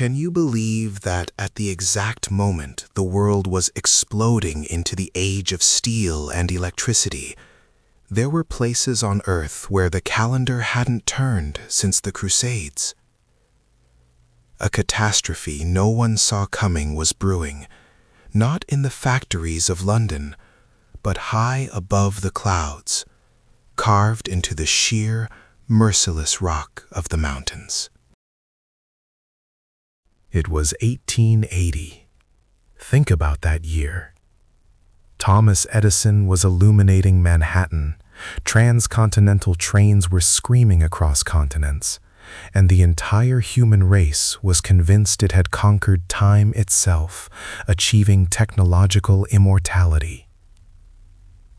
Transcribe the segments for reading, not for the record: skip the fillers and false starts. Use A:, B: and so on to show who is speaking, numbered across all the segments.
A: Can you believe that at the exact moment the world was exploding into the age of steel and electricity, there were places on Earth where the calendar hadn't turned since the Crusades? A catastrophe no one saw coming was brewing, not in the factories of London, but high above the clouds, carved into the sheer, merciless rock of the mountains. It was 1880. Think about that year. Thomas Edison was illuminating Manhattan, transcontinental trains were screaming across continents, and the entire human race was convinced it had conquered time itself, achieving technological immortality.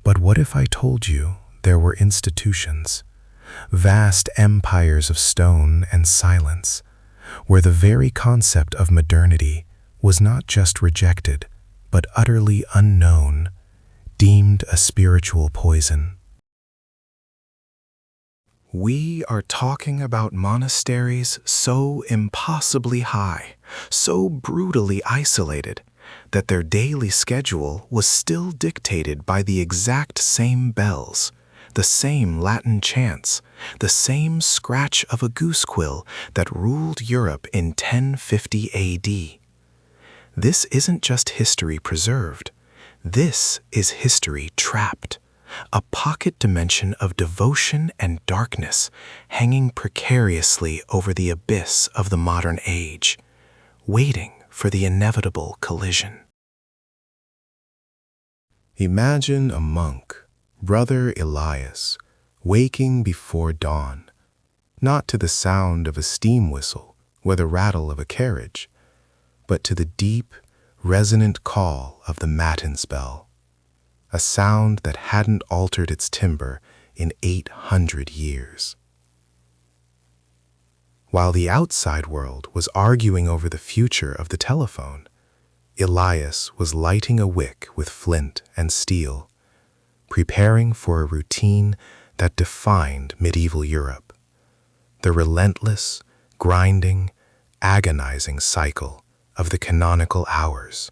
A: But what if I told you there were institutions, vast empires of stone and silence, where the very concept of modernity was not just rejected, but utterly unknown, deemed a spiritual poison? We are talking about monasteries so impossibly high, so brutally isolated, that their daily schedule was still dictated by the exact same bells, the same Latin chants, the same scratch of a goose quill that ruled Europe in 1050 AD. This isn't just history preserved. This is history trapped, a pocket dimension of devotion and darkness hanging precariously over the abyss of the modern age, waiting for the inevitable collision. Imagine a monk, Brother Elias, waking before dawn, not to the sound of a steam whistle or the rattle of a carriage, but to the deep, resonant call of the matins bell, a sound that hadn't altered its timbre in 800 years. While the outside world was arguing over the future of the telephone, Elias was lighting a wick with flint and steel, preparing for a routine that defined medieval Europe, the relentless, grinding, agonizing cycle of the canonical hours.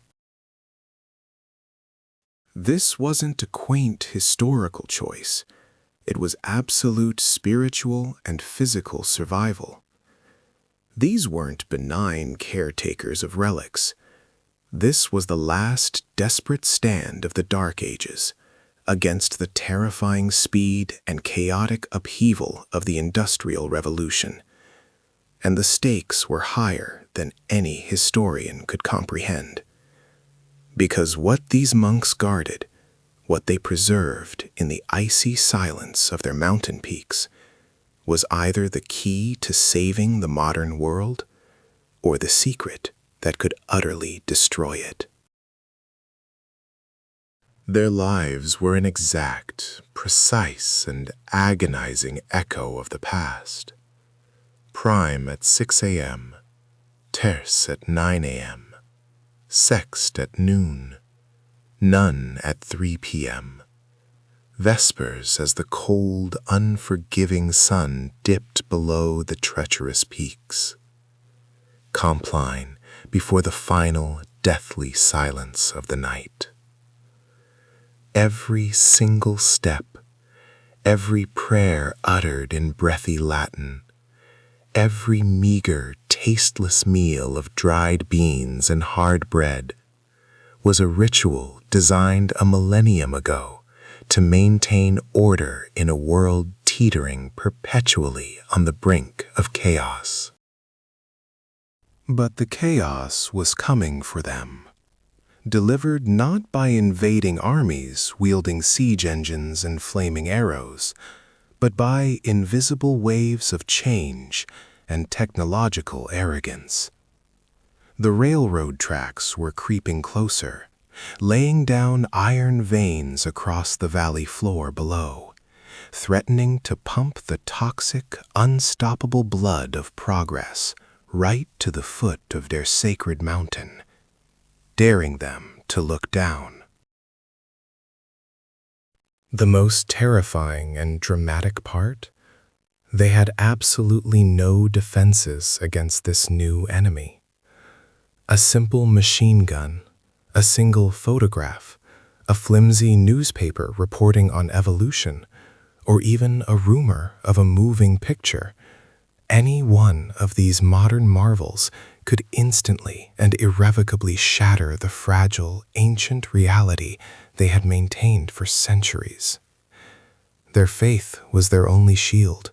A: This wasn't a quaint historical choice. It was absolute spiritual and physical survival. These weren't benign caretakers of relics. This was the last desperate stand of the Dark Ages against the terrifying speed and chaotic upheaval of the Industrial Revolution. And the stakes were higher than any historian could comprehend. Because what these monks guarded, what they preserved in the icy silence of their mountain peaks, was either the key to saving the modern world or the secret that could utterly destroy it. Their lives were an exact, precise, and agonizing echo of the past. Prime at 6 a.m., terce at 9 a.m., sext at noon, none at 3 p.m., vespers as the cold, unforgiving sun dipped below the treacherous peaks, compline before the final, deathly silence of the night. Every single step, every prayer uttered in breathy Latin, every meager, tasteless meal of dried beans and hard bread was a ritual designed a millennium ago to maintain order in a world teetering perpetually on the brink of chaos. But the chaos was coming for them, delivered not by invading armies wielding siege engines and flaming arrows, but by invisible waves of change and technological arrogance. The railroad tracks were creeping closer, laying down iron veins across the valley floor below, threatening to pump the toxic, unstoppable blood of progress right to the foot of their sacred mountain, daring them to look down. The most terrifying and dramatic part? They had absolutely no defenses against this new enemy. A simple machine gun, a single photograph, a flimsy newspaper reporting on evolution, or even a rumor of a moving picture. Any one of these modern marvels could instantly and irrevocably shatter the fragile, ancient reality they had maintained for centuries. Their faith was their only shield,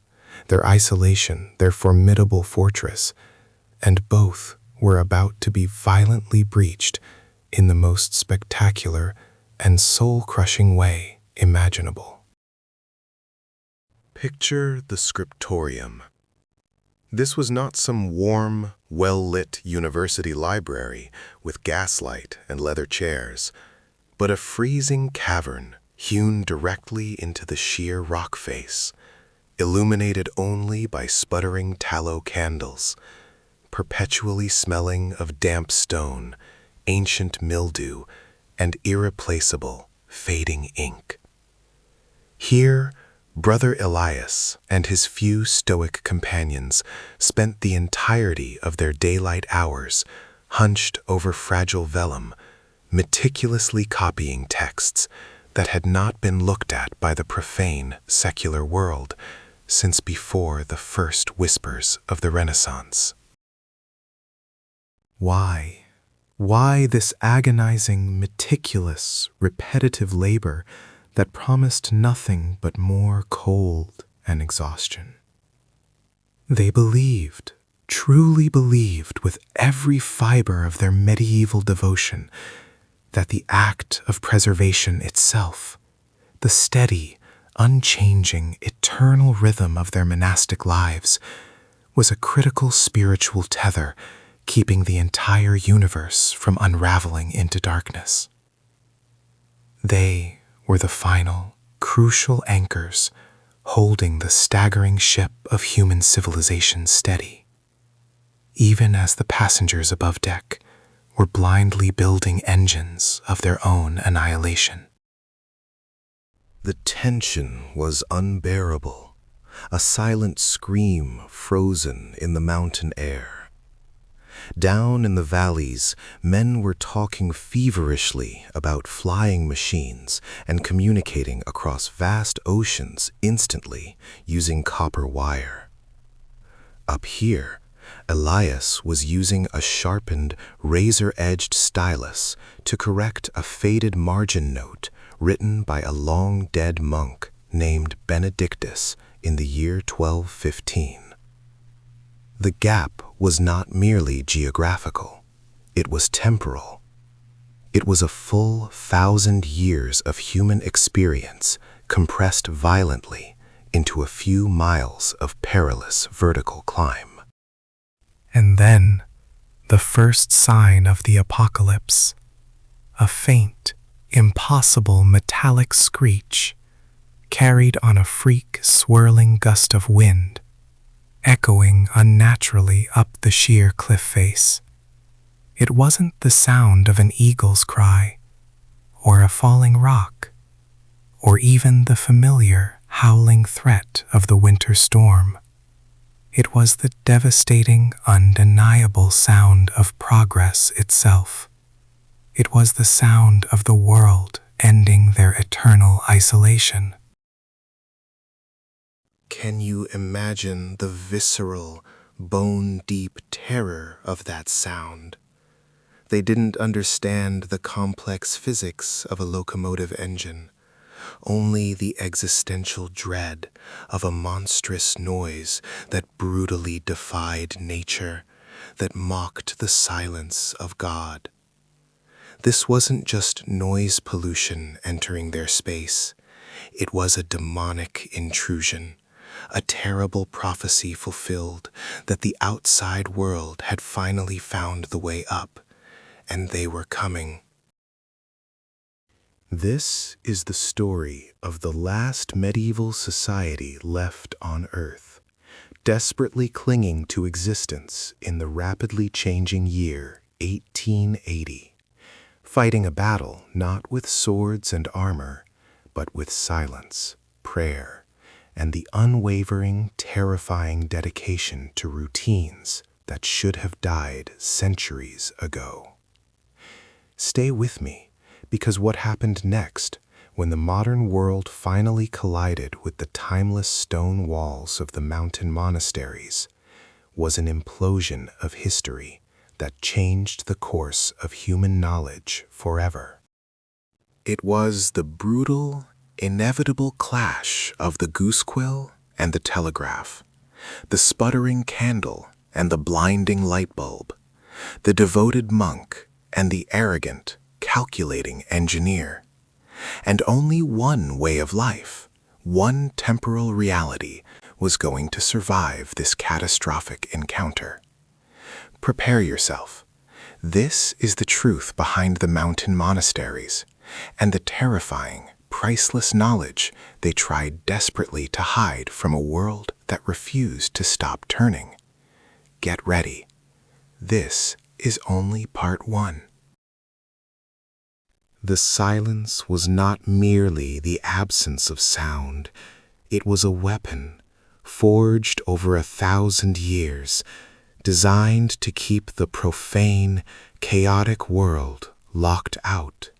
A: their isolation their formidable fortress, and both were about to be violently breached in the most spectacular and soul-crushing way imaginable. Picture the scriptorium. This was not some warm, well-lit university library with gaslight and leather chairs, but a freezing cavern hewn directly into the sheer rock face, illuminated only by sputtering tallow candles, perpetually smelling of damp stone, ancient mildew, and irreplaceable, fading ink. Here, Brother Elias and his few stoic companions spent the entirety of their daylight hours hunched over fragile vellum, meticulously copying texts that had not been looked at by the profane, secular world since before the first whispers of the Renaissance. Why? Why this agonizing, meticulous, repetitive labor that promised nothing but more cold and exhaustion? They believed, truly believed with every fiber of their medieval devotion, that the act of preservation itself, the steady, unchanging, eternal rhythm of their monastic lives, was a critical spiritual tether keeping the entire universe from unraveling into darkness. They were the final, crucial anchors holding the staggering ship of human civilization steady, even as the passengers above deck were blindly building engines of their own annihilation. The tension was unbearable, a silent scream frozen in the mountain air. Down in the valleys, men were talking feverishly about flying machines and communicating across vast oceans instantly using copper wire. Up here, Elias was using a sharpened, razor-edged stylus to correct a faded margin note written by a long-dead monk named Benedictus in the year 1215. The gap was not merely geographical, it was temporal. It was a full 1,000 years of human experience compressed violently into a few miles of perilous vertical climb. And then, the first sign of the apocalypse, a faint, impossible metallic screech, carried on a freak swirling gust of wind, echoing unnaturally up the sheer cliff face. It wasn't the sound of an eagle's cry, or a falling rock, or even the familiar howling threat of the winter storm. It was the devastating, undeniable sound of progress itself. It was the sound of the world ending their eternal isolation. Can you imagine the visceral, bone-deep terror of that sound? They didn't understand the complex physics of a locomotive engine, only the existential dread of a monstrous noise that brutally defied nature, that mocked the silence of God. This wasn't just noise pollution entering their space. It was a demonic intrusion, a terrible prophecy fulfilled that the outside world had finally found the way up, and they were coming. This is the story of the last medieval society left on Earth, desperately clinging to existence in the rapidly changing year 1880, fighting a battle not with swords and armor, but with silence, prayer, and the unwavering, terrifying dedication to routines, that should have died centuries ago. Stay with me, because what happened next, when the modern world finally collided with the timeless stone walls of the mountain monasteries, was an implosion of history that changed the course of human knowledge forever. It was the brutal, inevitable clash of the goosequill and the telegraph, the sputtering candle and the blinding light bulb, the devoted monk and the arrogant, calculating engineer. And only one way of life, one temporal reality, was going to survive this catastrophic encounter. Prepare yourself. This is the truth behind the mountain monasteries and the terrifying, priceless knowledge they tried desperately to hide from a world that refused to stop turning. Get ready. This is only part 1. The silence was not merely the absence of sound. It was a weapon, forged over 1,000 years, designed to keep the profane, chaotic world locked out.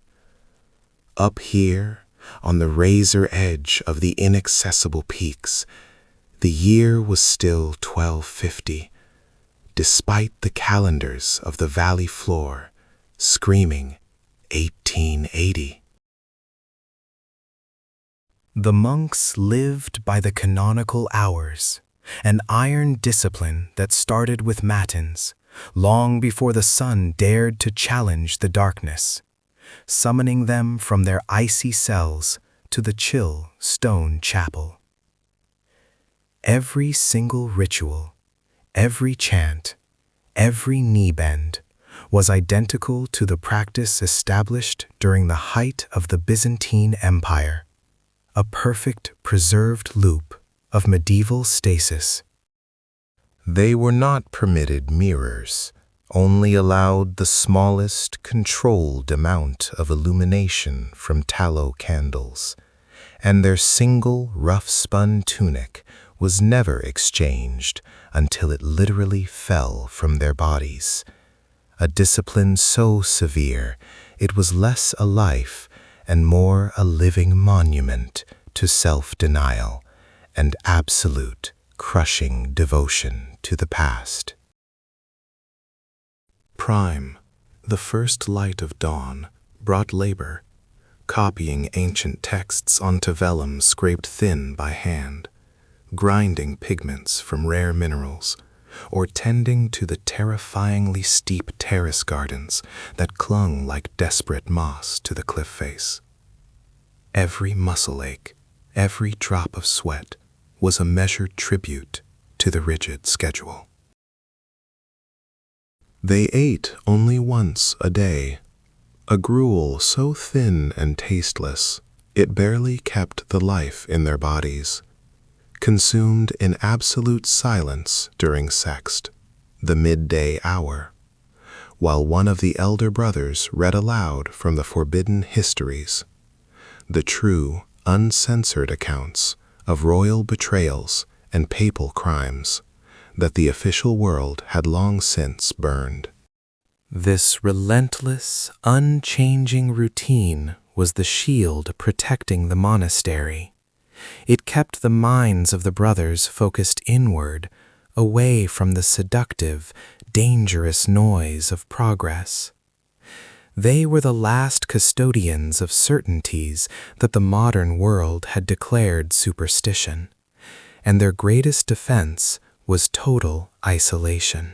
A: Up here, on the razor edge of the inaccessible peaks, the year was still 1250, despite the calendars of the valley floor screaming 1880. The monks lived by the canonical hours, an iron discipline that started with matins, long before the sun dared to challenge the darkness, summoning them from their icy cells to the chill stone chapel. Every single ritual, every chant, every knee bend was identical to the practice established during the height of the Byzantine Empire, a perfect preserved loop of medieval stasis. They were not permitted mirrors, only allowed the smallest controlled amount of illumination from tallow candles, and their single rough-spun tunic was never exchanged until it literally fell from their bodies. A discipline so severe, it was less a life and more a living monument to self-denial and absolute, crushing devotion to the past. Prime, the first light of dawn, brought labor, copying ancient texts onto vellum scraped thin by hand, grinding pigments from rare minerals, or tending to the terrifyingly steep terrace gardens that clung like desperate moss to the cliff face. Every muscle ache, every drop of sweat was a measured tribute to the rigid schedule. They ate only once a day, a gruel so thin and tasteless it barely kept the life in their bodies, consumed in absolute silence during sext, the midday hour, while one of the elder brothers read aloud from the forbidden histories, the true, uncensored accounts of royal betrayals and papal crimes that the official world had long since burned. This relentless, unchanging routine was the shield protecting the monastery. It kept the minds of the brothers focused inward, away from the seductive, dangerous noise of progress. They were the last custodians of certainties that the modern world had declared superstition, and their greatest defense was total isolation.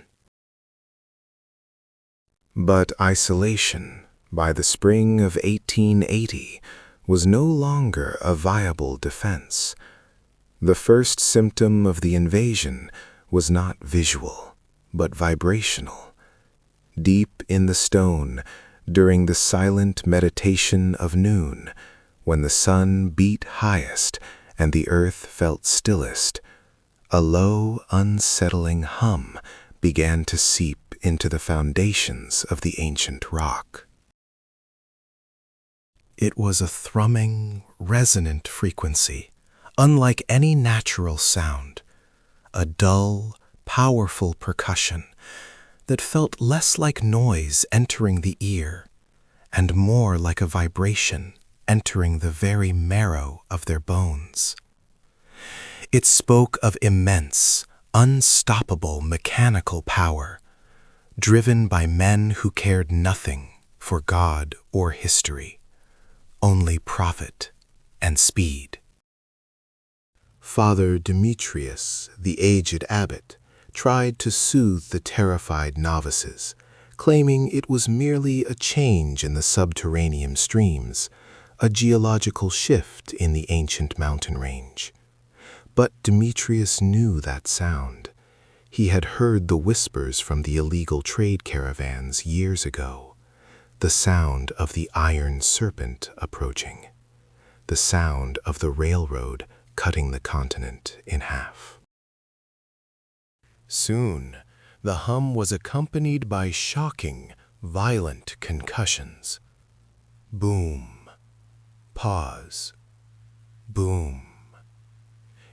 A: But isolation, by the spring of 1880, was no longer a viable defense. The first symptom of the invasion was not visual, but vibrational. Deep in the stone, during the silent meditation of noon, when the sun beat highest and the earth felt stillest, a low, unsettling hum began to seep into the foundations of the ancient rock. It was a thrumming, resonant frequency, unlike any natural sound, a dull, powerful percussion that felt less like noise entering the ear and more like a vibration entering the very marrow of their bones. It spoke of immense, unstoppable mechanical power, driven by men who cared nothing for God or history, only profit and speed. Father Demetrius, the aged abbot, tried to soothe the terrified novices, claiming it was merely a change in the subterranean streams, a geological shift in the ancient mountain range. But Demetrius knew that sound. He had heard the whispers from the illegal trade caravans years ago, the sound of the iron serpent approaching, the sound of the railroad cutting the continent in half. Soon, the hum was accompanied by shocking, violent concussions. Boom. Pause. Boom.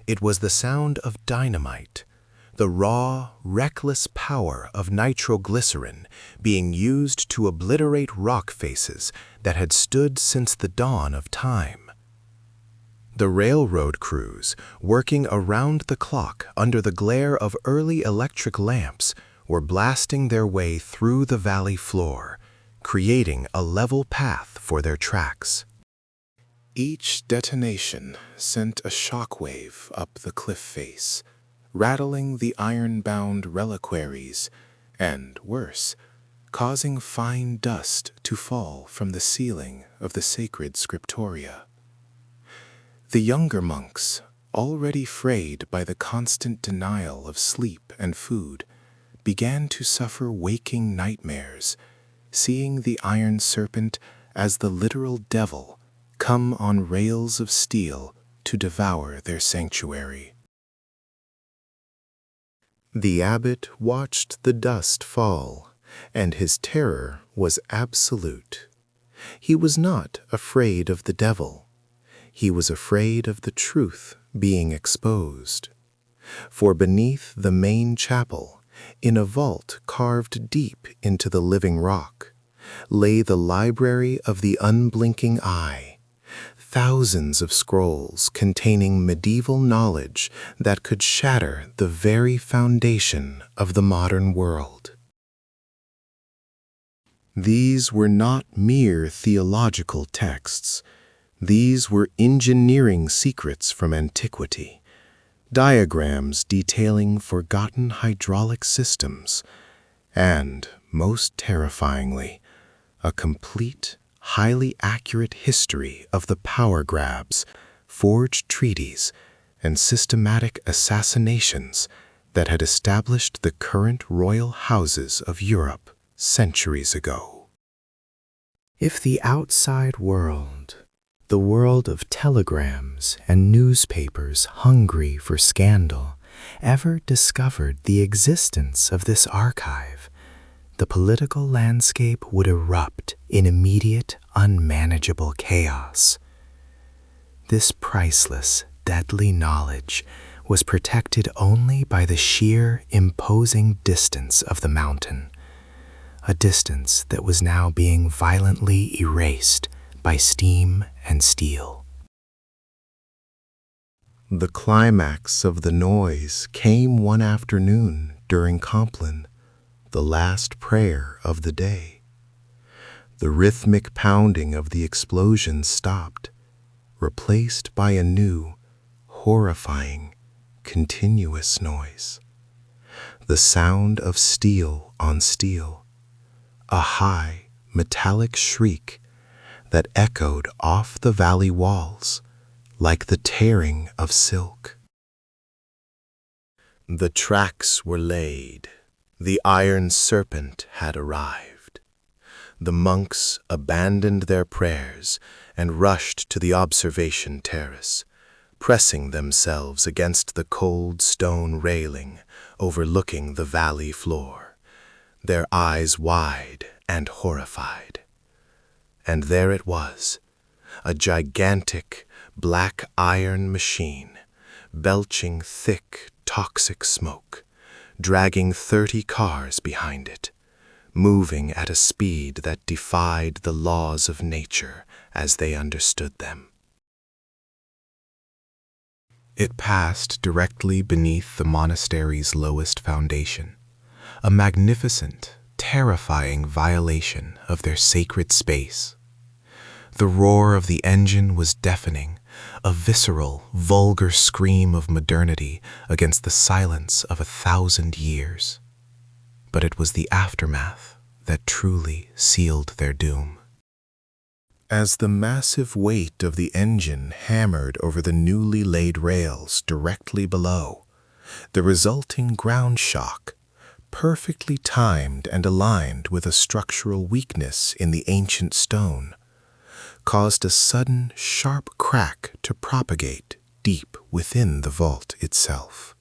A: It was the sound of dynamite, the raw, reckless power of nitroglycerin being used to obliterate rock faces that had stood since the dawn of time. The railroad crews, working around the clock under the glare of early electric lamps, were blasting their way through the valley floor, creating a level path for their tracks. Each detonation sent a shockwave up the cliff face, rattling the iron-bound reliquaries, and, worse, causing fine dust to fall from the ceiling of the sacred scriptoria. The younger monks, already frayed by the constant denial of sleep and food, began to suffer waking nightmares, seeing the iron serpent as the literal devil come on rails of steel to devour their sanctuary. The abbot watched the dust fall, and his terror was absolute. He was not afraid of the devil. He was afraid of the truth being exposed. For beneath the main chapel, in a vault carved deep into the living rock, lay the library of the unblinking eye, thousands of scrolls containing medieval knowledge that could shatter the very foundation of the modern world. These were not mere theological texts. These were engineering secrets from antiquity, diagrams detailing forgotten hydraulic systems, and, most terrifyingly, a complete, highly accurate history of the power grabs, forged treaties, and systematic assassinations that had established the current royal houses of Europe centuries ago. If the outside world, the world of telegrams and newspapers hungry for scandal, ever discovered the existence of this archive, the political landscape would erupt in immediate, unmanageable chaos. This priceless, deadly knowledge was protected only by the sheer, imposing distance of the mountain, a distance that was now being violently erased by steam and steel. The climax of the noise came one afternoon during Compline, the last prayer of the day. The rhythmic pounding of the explosion stopped, replaced by a new, horrifying, continuous noise. The sound of steel on steel, a high, metallic shriek that echoed off the valley walls like the tearing of silk. The tracks were laid. The iron serpent had arrived. The monks abandoned their prayers and rushed to the observation terrace, pressing themselves against the cold stone railing overlooking the valley floor, their eyes wide and horrified. And there it was, a gigantic black iron machine, belching thick, toxic smoke, dragging 30 cars behind it, moving at a speed that defied the laws of nature as they understood them. It passed directly beneath the monastery's lowest foundation, a magnificent, terrifying violation of their sacred space. The roar of the engine was deafening, a visceral, vulgar scream of modernity against the silence of 1,000 years. But it was the aftermath that truly sealed their doom. As the massive weight of the engine hammered over the newly laid rails directly below, the resulting ground shock, perfectly timed and aligned with a structural weakness in the ancient stone, caused a sudden, sharp crack to propagate deep within the vault itself.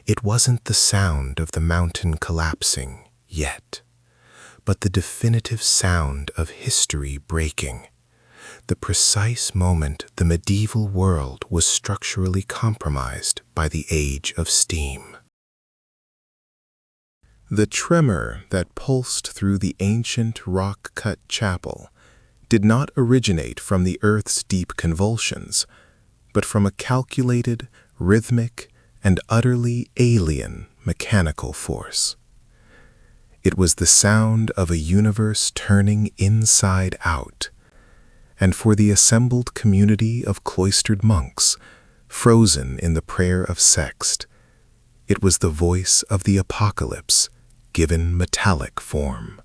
A: It wasn't the sound of the mountain collapsing yet, but the definitive sound of history breaking, the precise moment the medieval world was structurally compromised by the age of steam. The tremor that pulsed through the ancient rock-cut chapel did not originate from the earth's deep convulsions, but from a calculated, rhythmic, and utterly alien mechanical force. It was the sound of a universe turning inside out, and for the assembled community of cloistered monks, frozen in the prayer of sext, it was the voice of the apocalypse given metallic form.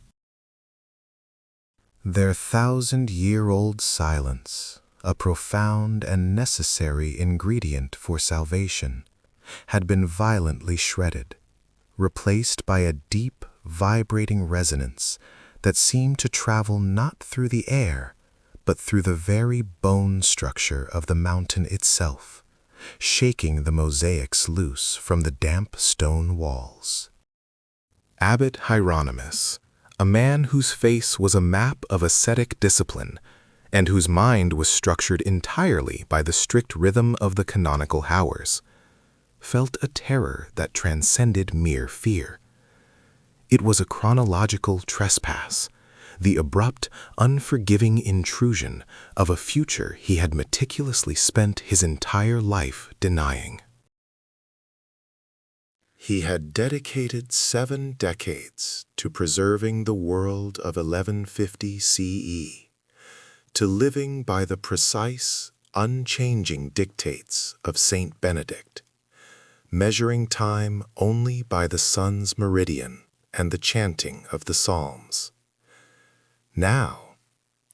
A: Their 1,000-year-old silence, a profound and necessary ingredient for salvation, had been violently shredded, replaced by a deep, vibrating resonance that seemed to travel not through the air, but through the very bone structure of the mountain itself, shaking the mosaics loose from the damp stone walls. Abbot Hieronymus, a man whose face was a map of ascetic discipline, and whose mind was structured entirely by the strict rhythm of the canonical hours, felt a terror that transcended mere fear. It was a chronological trespass, the abrupt, unforgiving intrusion of a future he had meticulously spent his entire life denying. He had dedicated 7 decades to preserving the world of 1150 CE, to living by the precise, unchanging dictates of Saint Benedict, measuring time only by the sun's meridian and the chanting of the Psalms. Now,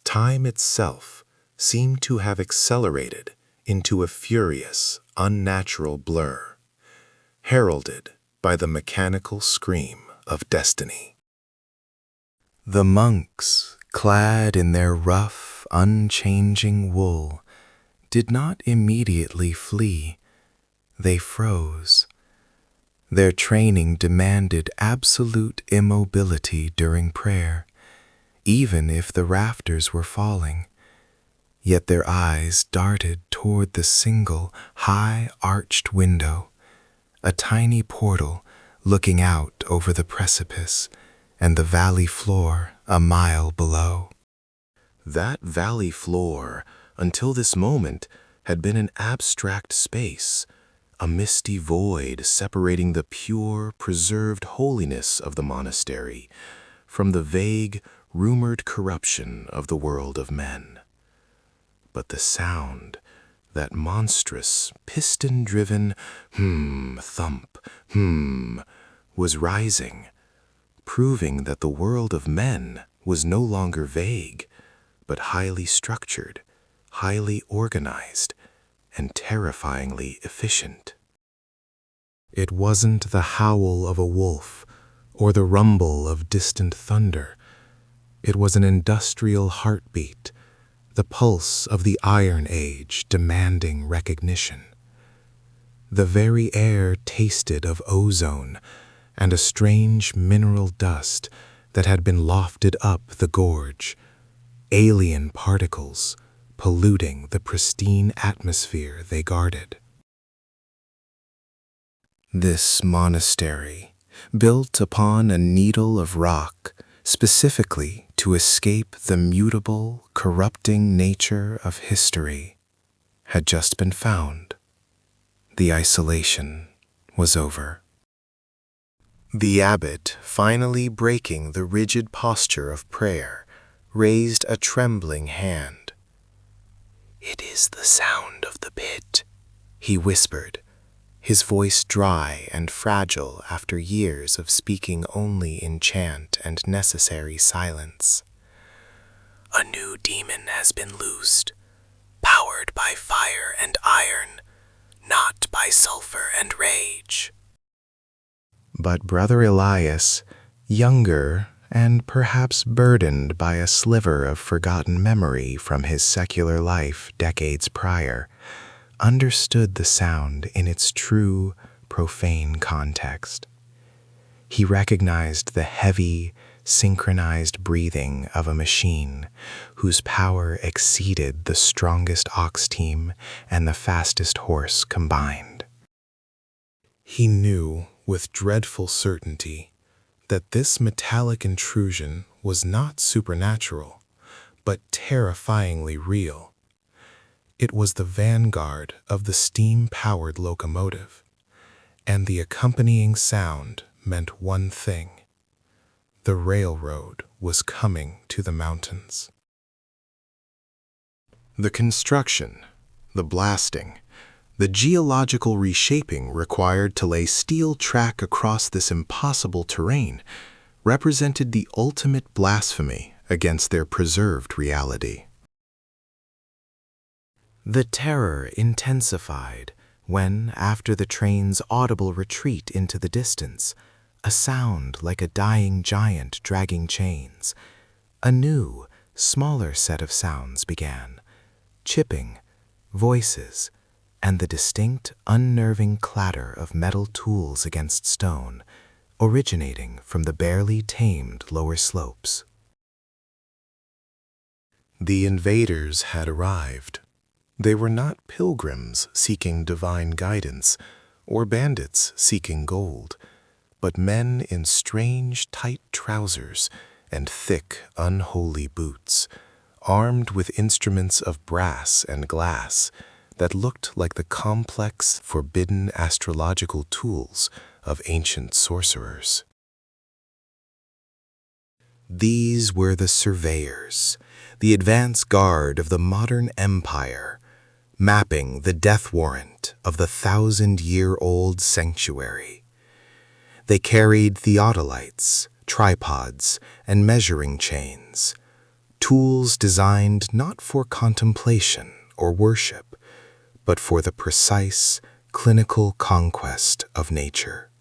A: time itself seemed to have accelerated into a furious, unnatural blur, heralded by the mechanical scream of destiny. The monks, clad in their rough, unchanging wool, did not immediately flee. They froze. Their training demanded absolute immobility during prayer, even if the rafters were falling. Yet their eyes darted toward the single, high-arched window, a tiny portal looking out over the precipice and the valley floor a mile below. That valley floor, until this moment, had been an abstract space, a misty void separating the pure, preserved holiness of the monastery from the vague, rumored corruption of the world of men. But the sound, that monstrous, piston-driven thump, was rising, proving that the world of men was no longer vague, but highly structured, highly organized, and terrifyingly efficient. It wasn't the howl of a wolf or the rumble of distant thunder. It was an industrial heartbeat, the pulse of the Iron Age demanding recognition. The very air tasted of ozone and a strange mineral dust that had been lofted up the gorge, alien particles polluting the pristine atmosphere they guarded. This monastery, built upon a needle of rock, specifically to escape the mutable, corrupting nature of history, had just been found. The isolation was over. The abbot, finally breaking the rigid posture of prayer, raised a trembling hand. "It is the sound of the pit," he whispered, his voice dry and fragile after years of speaking only in chant and necessary silence. "A new demon has been loosed, powered by fire and iron, not by sulfur and rage." But Brother Elias, younger and perhaps burdened by a sliver of forgotten memory from his secular life decades prior, understood the sound in its true, profane context. He recognized the heavy, synchronized breathing of a machine whose power exceeded the strongest ox team and the fastest horse combined. He knew with dreadful certainty that this metallic intrusion was not supernatural, but terrifyingly real. It was the vanguard of the steam-powered locomotive, and the accompanying sound meant one thing: the railroad was coming to the mountains. The construction, the blasting, the geological reshaping required to lay steel track across this impossible terrain represented the ultimate blasphemy against their preserved reality. The terror intensified when, after the train's audible retreat into the distance, a sound like a dying giant dragging chains, a new, smaller set of sounds began, chipping, voices, and the distinct, unnerving clatter of metal tools against stone, originating from the barely tamed lower slopes. The invaders had arrived. They were not pilgrims seeking divine guidance, or bandits seeking gold, but men in strange, tight trousers and thick, unholy boots, armed with instruments of brass and glass that looked like the complex, forbidden astrological tools of ancient sorcerers. These were the surveyors, the advance guard of the modern empire, mapping the death warrant of the 1,000-year-old sanctuary. They carried theodolites, tripods, and measuring chains, tools designed not for contemplation or worship, but for the precise, clinical conquest of nature.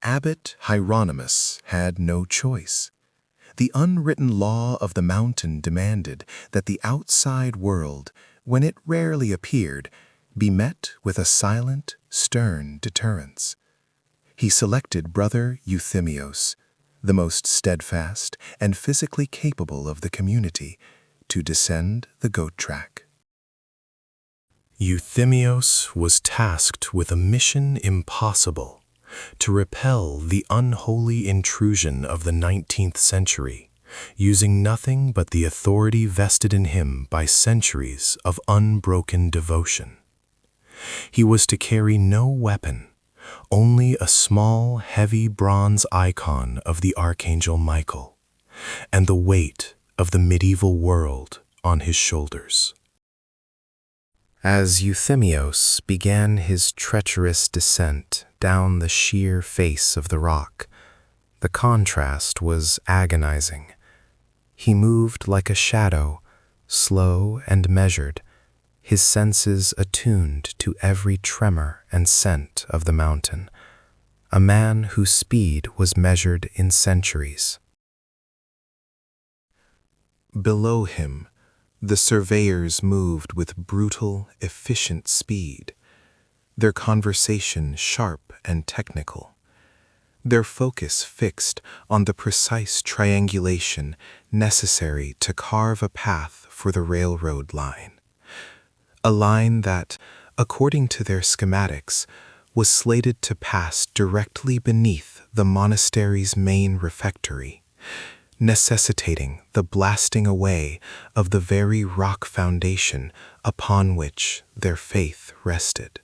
A: Abbot Hieronymus had no choice. The unwritten law of the mountain demanded that the outside world, when it rarely appeared, be met with a silent, stern deterrence. He selected Brother Euthymos, the most steadfast and physically capable of the community, to descend the goat track. Euthymos was tasked with a mission impossible: to repel the unholy intrusion of the 19th century, using nothing but the authority vested in him by centuries of unbroken devotion. He was to carry no weapon, only a small, heavy bronze icon of the Archangel Michael, and the weight of the medieval world on his shoulders. As Euthymos began his treacherous descent down the sheer face of the rock, the contrast was agonizing. He moved like a shadow, slow and measured, his senses attuned to every tremor and scent of the mountain, a man whose speed was measured in centuries. Below him, the surveyors moved with brutal, efficient speed, their conversation sharp and technical, their focus fixed on the precise triangulation necessary to carve a path for the railroad line. A line that, according to their schematics, was slated to pass directly beneath the monastery's main refectory, necessitating the blasting away of the very rock foundation upon which their faith rested.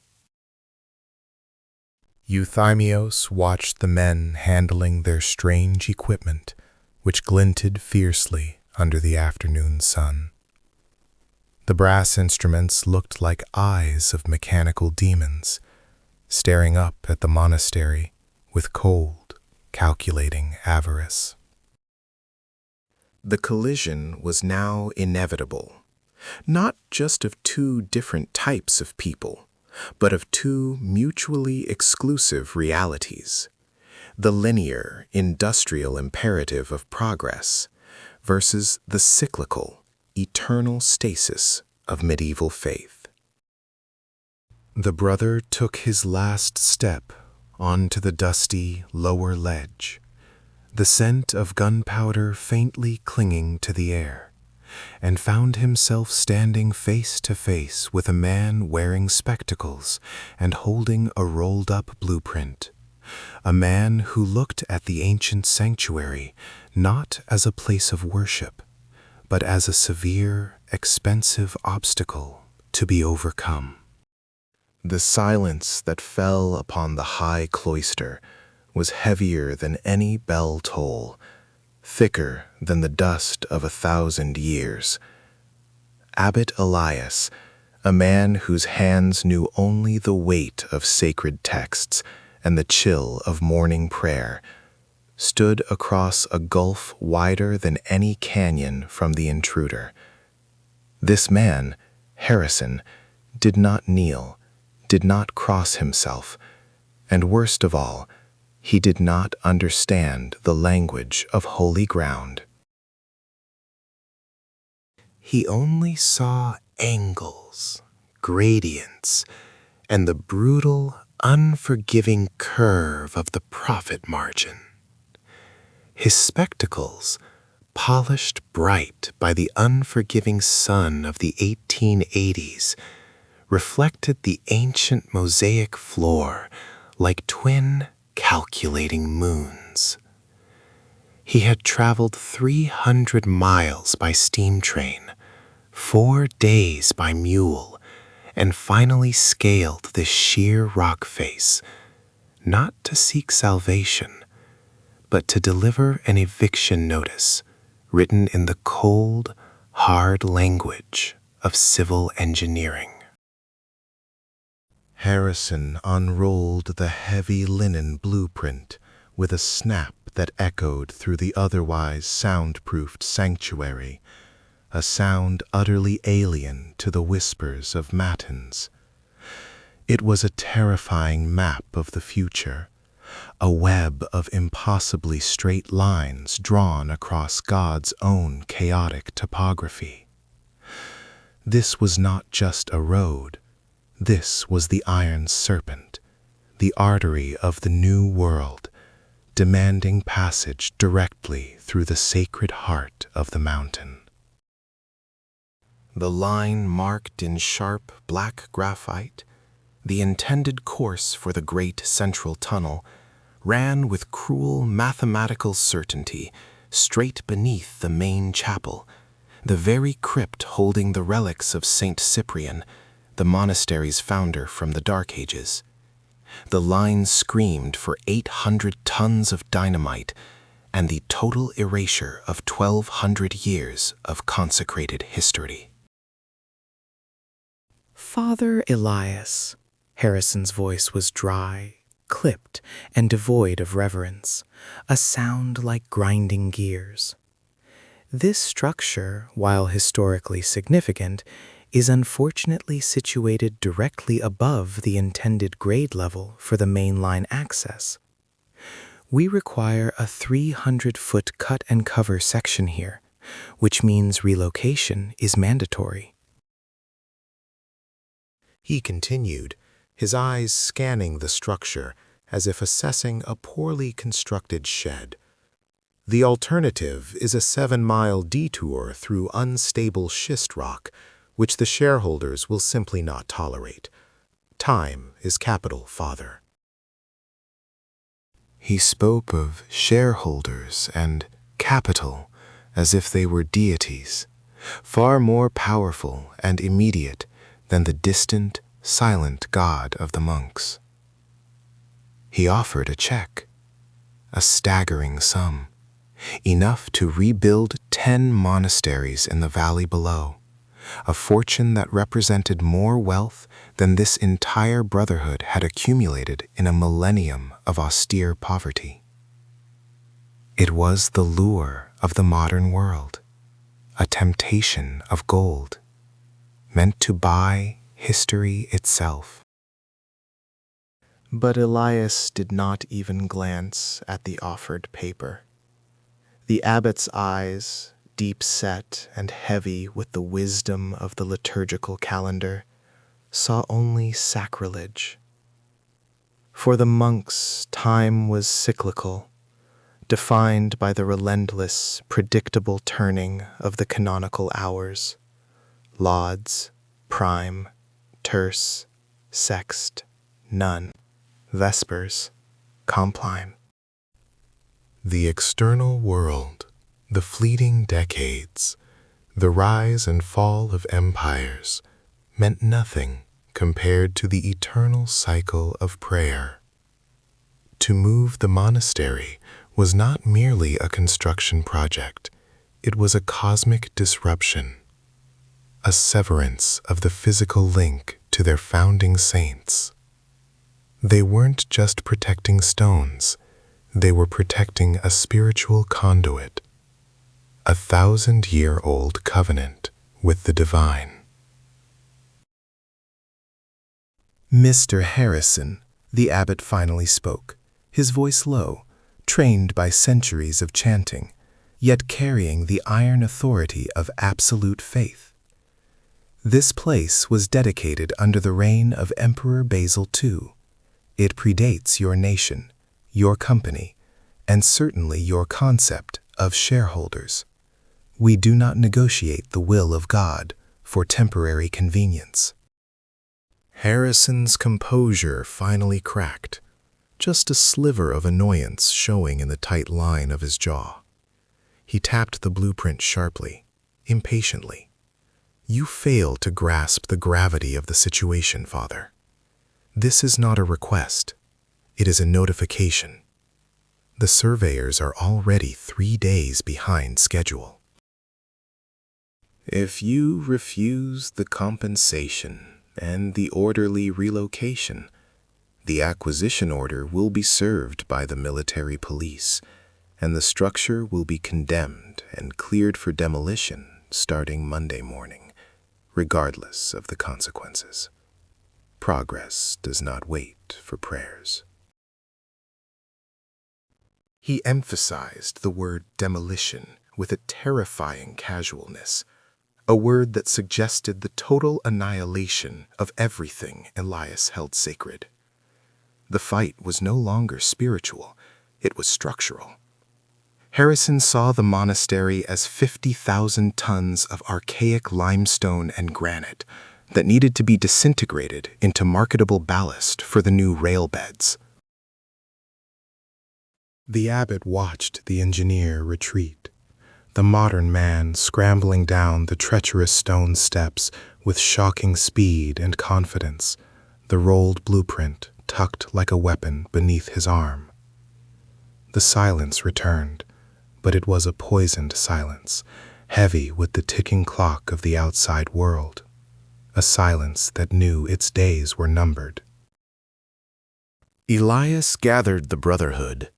A: Euthymios watched the men handling their strange equipment, which glinted fiercely under the afternoon sun. The brass instruments looked like eyes of mechanical demons, staring up at the monastery with cold, calculating avarice. The collision was now inevitable, not just of two different types of people, but of two mutually exclusive realities: the linear, industrial imperative of progress versus the cyclical, eternal stasis of medieval faith. The brother took his last step onto the dusty lower ledge, the scent of gunpowder faintly clinging to the air, and found himself standing face to face with a man wearing spectacles and holding a rolled-up blueprint. A man who looked at the ancient sanctuary not as a place of worship, but as a severe, expensive obstacle to be overcome. The silence that fell upon the high cloister was heavier than any bell toll, thicker than the dust of 1,000 years. Abbot Elias, a man whose hands knew only the weight of sacred texts and the chill of morning prayer, stood across a gulf wider than any canyon from the intruder. This man, Harrison, did not kneel, did not cross himself, and worst of all, he did not understand the language of holy ground. He only saw angles, gradients, and the brutal, unforgiving curve of the profit margin. His spectacles, polished bright by the unforgiving sun of the 1880s, reflected the ancient mosaic floor like twin calculating moons. He had traveled 300 miles by steam train, 4 days by mule, and finally scaled this sheer rock face, not to seek salvation, but to deliver an eviction notice written in the cold, hard language of civil engineering. Harrison unrolled the heavy linen blueprint with a snap that echoed through the otherwise soundproofed sanctuary, a sound utterly alien to the whispers of matins. It was a terrifying map of the future, a web of impossibly straight lines drawn across God's own chaotic topography. This was not just a road. This was the iron serpent, the artery of the new world, demanding passage directly through the sacred heart of the mountain. The line marked in sharp black graphite, the intended course for the great central tunnel, ran with cruel mathematical certainty straight beneath the main chapel, the very crypt holding the relics of Saint Cyprian, the monastery's founder from the Dark Ages. The line screamed for 800 tons of dynamite and the total erasure of 1,200 years of consecrated history.
B: Father Elias, Harrison's voice was dry, clipped, and devoid of reverence, a sound like grinding gears. This structure, while historically significant, is unfortunately situated directly above the intended grade level for the mainline access. We require a 300-foot cut and cover section here, which means relocation is mandatory.
A: He continued, his eyes scanning the structure as if assessing a poorly constructed shed. The alternative is a 7-mile detour through unstable schist rock, which the shareholders will simply not tolerate. Time is capital, Father. He spoke of shareholders and capital as if they were deities, far more powerful and immediate than the distant, silent god of the monks. He offered a check, a staggering sum, enough to rebuild 10 monasteries in the valley below, a fortune that represented more wealth than this entire brotherhood had accumulated in a millennium of austere poverty. It was the lure of the modern world, a temptation of gold, meant to buy history itself. But Elias did not even glance at the offered paper. The abbot's eyes, deep set and heavy with the wisdom of the liturgical calendar, saw only sacrilege. For the monks, time was cyclical, defined by the relentless, predictable turning of the canonical hours: lauds, prime, terce, sext, none, vespers, compline. The external world, the fleeting decades, the rise and fall of empires, meant nothing compared to the eternal cycle of prayer. To move the monastery was not merely a construction project, it was a cosmic disruption, a severance of the physical link to their founding saints. They weren't just protecting stones, they were protecting a spiritual conduit, a 1,000-year-old covenant with the divine. Mr. Harrison, the abbot finally spoke, his voice low, trained by centuries of chanting, yet carrying the iron authority of absolute faith. This place was dedicated under the reign of Emperor Basil II. It predates your nation, your company, and certainly your concept of shareholders. We do not negotiate the will of God for temporary convenience. Harrison's composure finally cracked, just a sliver of annoyance showing in the tight line of his jaw. He tapped the blueprint sharply, impatiently. You fail to grasp the gravity of the situation, Father. This is not a request. It is a notification. The surveyors are already 3 days behind schedule. If you refuse the compensation and the orderly relocation, the acquisition order will be served by the military police, and the structure will be condemned and cleared for demolition starting Monday morning, regardless of the consequences. Progress does not wait for prayers. He emphasized the word demolition with a terrifying casualness, a word that suggested the total annihilation of everything Elias held sacred. The fight was no longer spiritual, it was structural. Harrison saw the monastery as 50,000 tons of archaic limestone and granite that needed to be disintegrated into marketable ballast for the new rail beds. The abbot watched the engineer retreat, the modern man scrambling down the treacherous stone steps with shocking speed and confidence, the rolled blueprint tucked like a weapon beneath his arm. The silence returned, but it was a poisoned silence, heavy with the ticking clock of the outside world, a silence that knew its days were numbered. Elias gathered the brotherhood.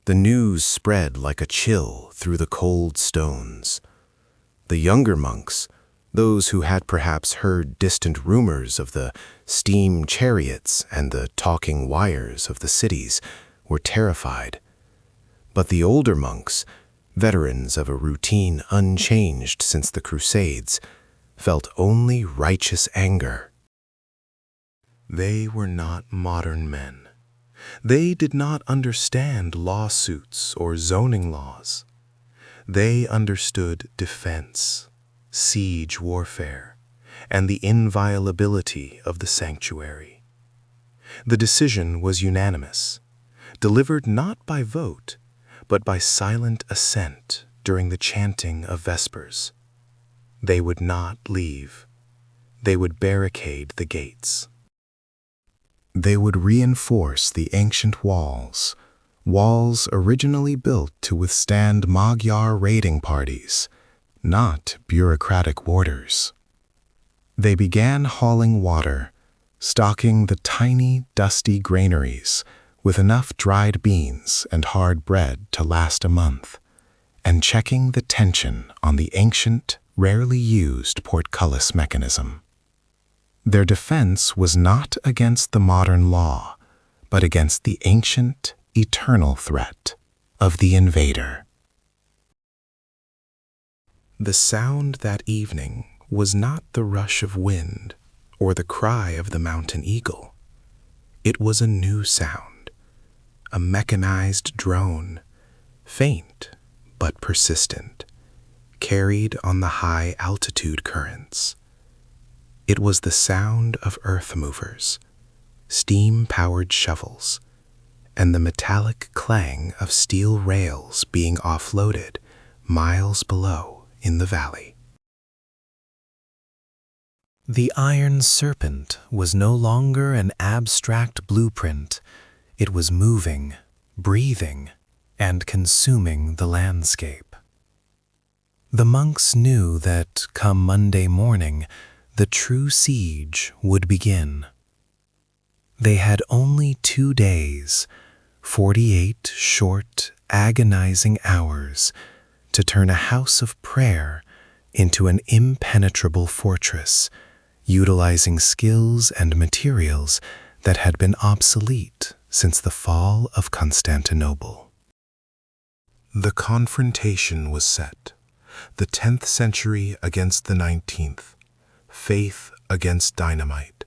A: The news spread like a chill through the cold stones. The younger monks, those who had perhaps heard distant rumors of the steam chariots and the talking wires of the cities, were terrified. But the older monks, veterans of a routine unchanged since the Crusades, felt only righteous anger. They were not modern men. They did not understand lawsuits or zoning laws. They understood defense, siege warfare, and the inviolability of the sanctuary. The decision was unanimous. delivered not by vote, but by silent assent during the chanting of Vespers. They would not leave. They would barricade the gates. They would reinforce the ancient walls, walls originally built to withstand Magyar raiding parties, not bureaucratic warders. They began hauling water, stocking the tiny, dusty granaries with enough dried beans and hard bread to last a month, and checking the tension on the ancient, rarely used portcullis mechanism. Their defense was not against the modern law, but against the ancient, eternal threat of the invader. The sound that evening was not the rush of wind or the cry of the mountain eagle. It was a new sound, a mechanized drone, faint but persistent, carried on the high-altitude currents. It was the sound of earth movers, steam-powered shovels, and the metallic clang of steel rails being offloaded miles below in the valley. The iron serpent was no longer an abstract blueprint. It was moving, breathing, and consuming the landscape. The monks knew that, come Monday morning, the true siege would begin. They had only 2 days, 48 short, agonizing hours, to turn a house of prayer into an impenetrable fortress, utilizing skills and materials that had been obsolete since the fall of Constantinople. The confrontation was set, the 10th century against the 19th, faith against dynamite,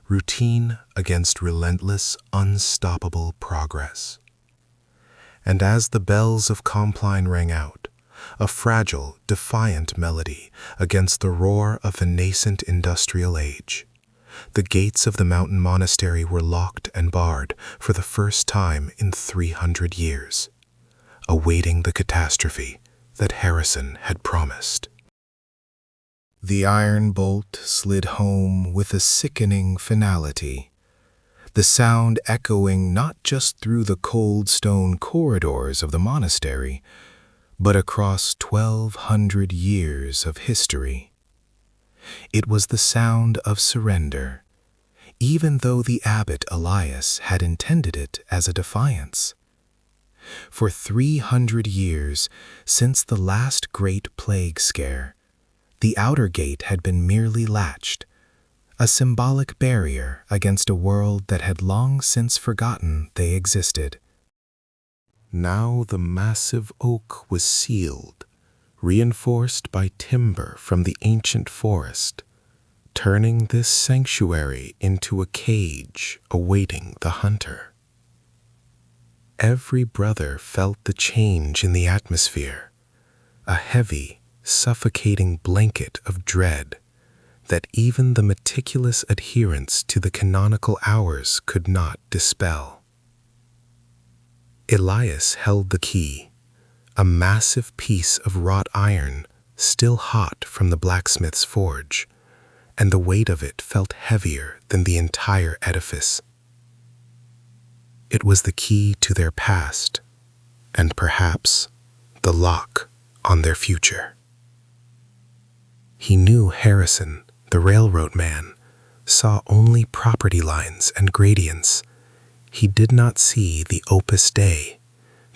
A: routine against relentless, unstoppable progress. And as the bells of Compline rang out, a fragile, defiant melody against the roar of the nascent industrial age, the gates of the mountain monastery were locked and barred for the first time in 300 years, awaiting the catastrophe that Harrison had promised. The iron bolt slid home with a sickening finality, the sound echoing not just through the cold stone corridors of the monastery, but across 1,200 years of history. It was the sound of surrender, even though the abbot Elias had intended it as a defiance. For 300 years, since the last great plague scare, the outer gate had been merely latched, a symbolic barrier against a world that had long since forgotten they existed. Now the massive oak was sealed, reinforced by timber from the ancient forest, turning this sanctuary into a cage awaiting the hunter. Every brother felt the change in the atmosphere, a heavy, suffocating blanket of dread that even the meticulous adherence to the canonical hours could not dispel. Elias held the key, a massive piece of wrought iron still hot from the blacksmith's forge, and the weight of it felt heavier than the entire edifice. It was the key to their past, and perhaps the lock on their future. He knew Harrison, the railroad man, saw only property lines and gradients. He did not see the Opus Dei,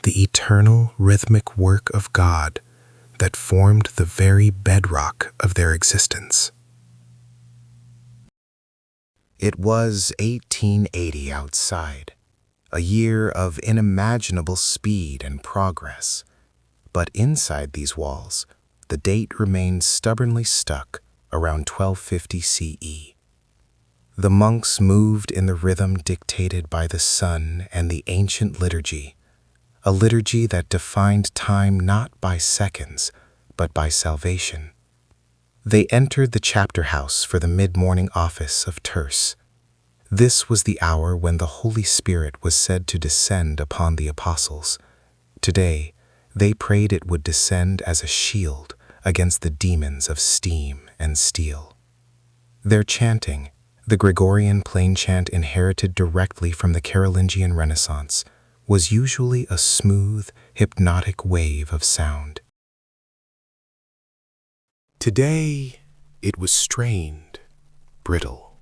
A: the eternal rhythmic work of God that formed the very bedrock of their existence. It was 1880 outside, a year of unimaginable speed and progress. But inside these walls, the date remained stubbornly stuck around 1250 CE. The monks moved in the rhythm dictated by the sun and the ancient liturgy, a liturgy that defined time not by seconds, but by salvation. They entered the chapter house for the mid-morning office of terce, This was the hour when the Holy Spirit was said to descend upon the apostles. Today, they prayed it would descend as a shield against the demons of steam and steel. Their chanting, the Gregorian plain chant inherited directly from the Carolingian Renaissance, was usually a smooth, hypnotic wave of sound. Today, it was strained, brittle,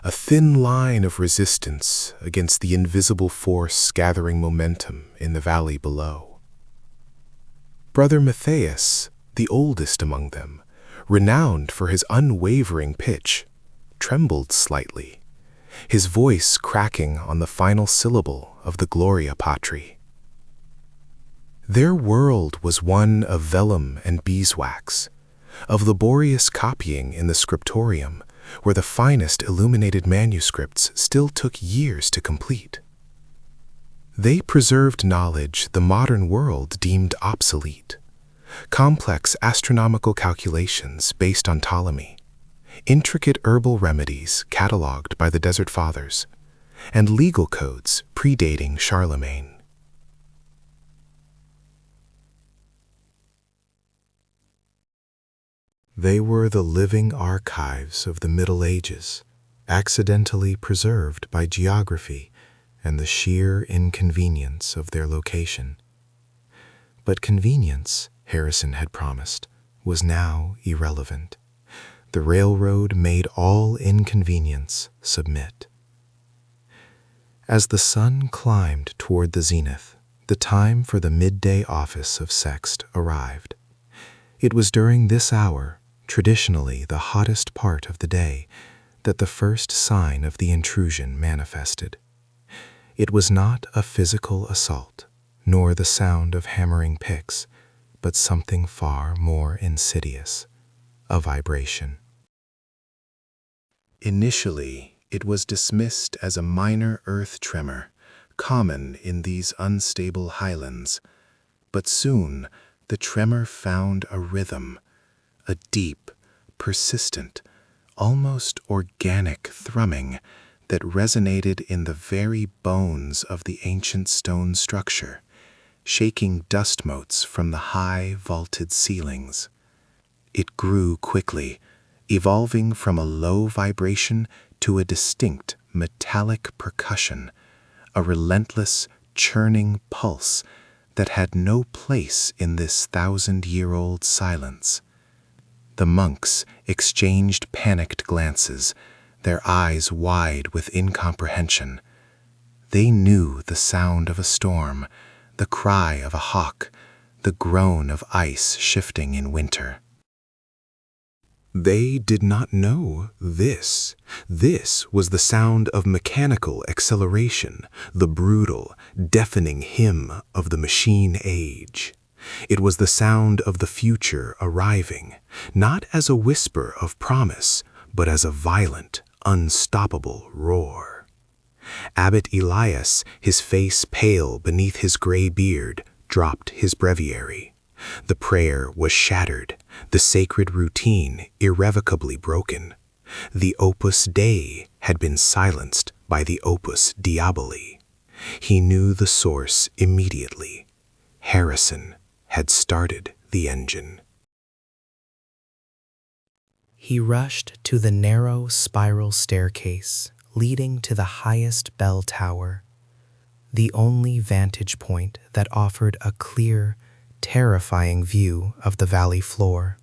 A: a thin line of resistance against the invisible force gathering momentum in the valley below. Brother Matthias, the oldest among them, renowned for his unwavering pitch, trembled slightly, his voice cracking on the final syllable of the Gloria Patri. Their world was one of vellum and beeswax, of laborious copying in the scriptorium, where the finest illuminated manuscripts still took years to complete. They preserved knowledge the modern world deemed obsolete, complex astronomical calculations based on Ptolemy, intricate herbal remedies catalogued by the Desert Fathers, and legal codes predating Charlemagne. They were the living archives of the Middle Ages, accidentally preserved by geography and the sheer inconvenience of their location. But convenience, Harrison had promised, was now irrelevant. The railroad made all inconvenience submit. As the sun climbed toward the zenith, the time for the midday office of Sext arrived. It was during this hour, traditionally the hottest part of the day, that the first sign of the intrusion manifested. It was not a physical assault, nor the sound of hammering picks, but something far more insidious, a vibration. Initially, it was dismissed as a minor earth tremor, common in these unstable highlands, but soon the tremor found a rhythm, a deep, persistent, almost organic thrumming that resonated in the very bones of the ancient stone structure, shaking dust motes from the high, vaulted ceilings. It grew quickly, evolving from a low vibration to a distinct metallic percussion, a relentless, churning pulse that had no place in this thousand-year-old silence. The monks exchanged panicked glances, their eyes wide with incomprehension. They knew the sound of a storm, the cry of a hawk, the groan of ice shifting in winter. They did not know this. This was the sound of mechanical acceleration, the brutal, deafening hymn of the machine age. It was the sound of the future arriving, not as a whisper of promise, but as a violent, unstoppable roar. Abbot Elias, his face pale beneath his gray beard, dropped his breviary. The prayer was shattered, the sacred routine irrevocably broken. The Opus Dei had been silenced by the Opus Diaboli. He knew the source immediately. Harrison had started the engine.
B: He rushed to the narrow spiral staircase leading to the highest bell tower, the only vantage point that offered a clear, terrifying view of the valley floor.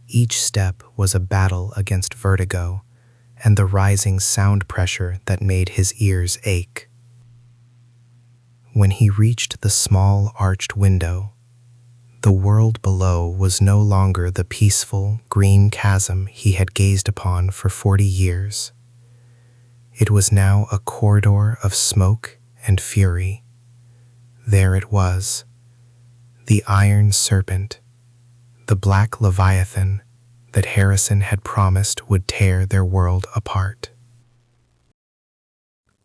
B: Each step was a battle against vertigo and the rising sound pressure that made his ears ache. When he reached the small arched window, the world below was no longer the peaceful, green chasm he had gazed upon for 40 years. It was now a corridor of smoke and fury. There it was, the iron serpent, the black leviathan that Harrison had promised would tear their world apart.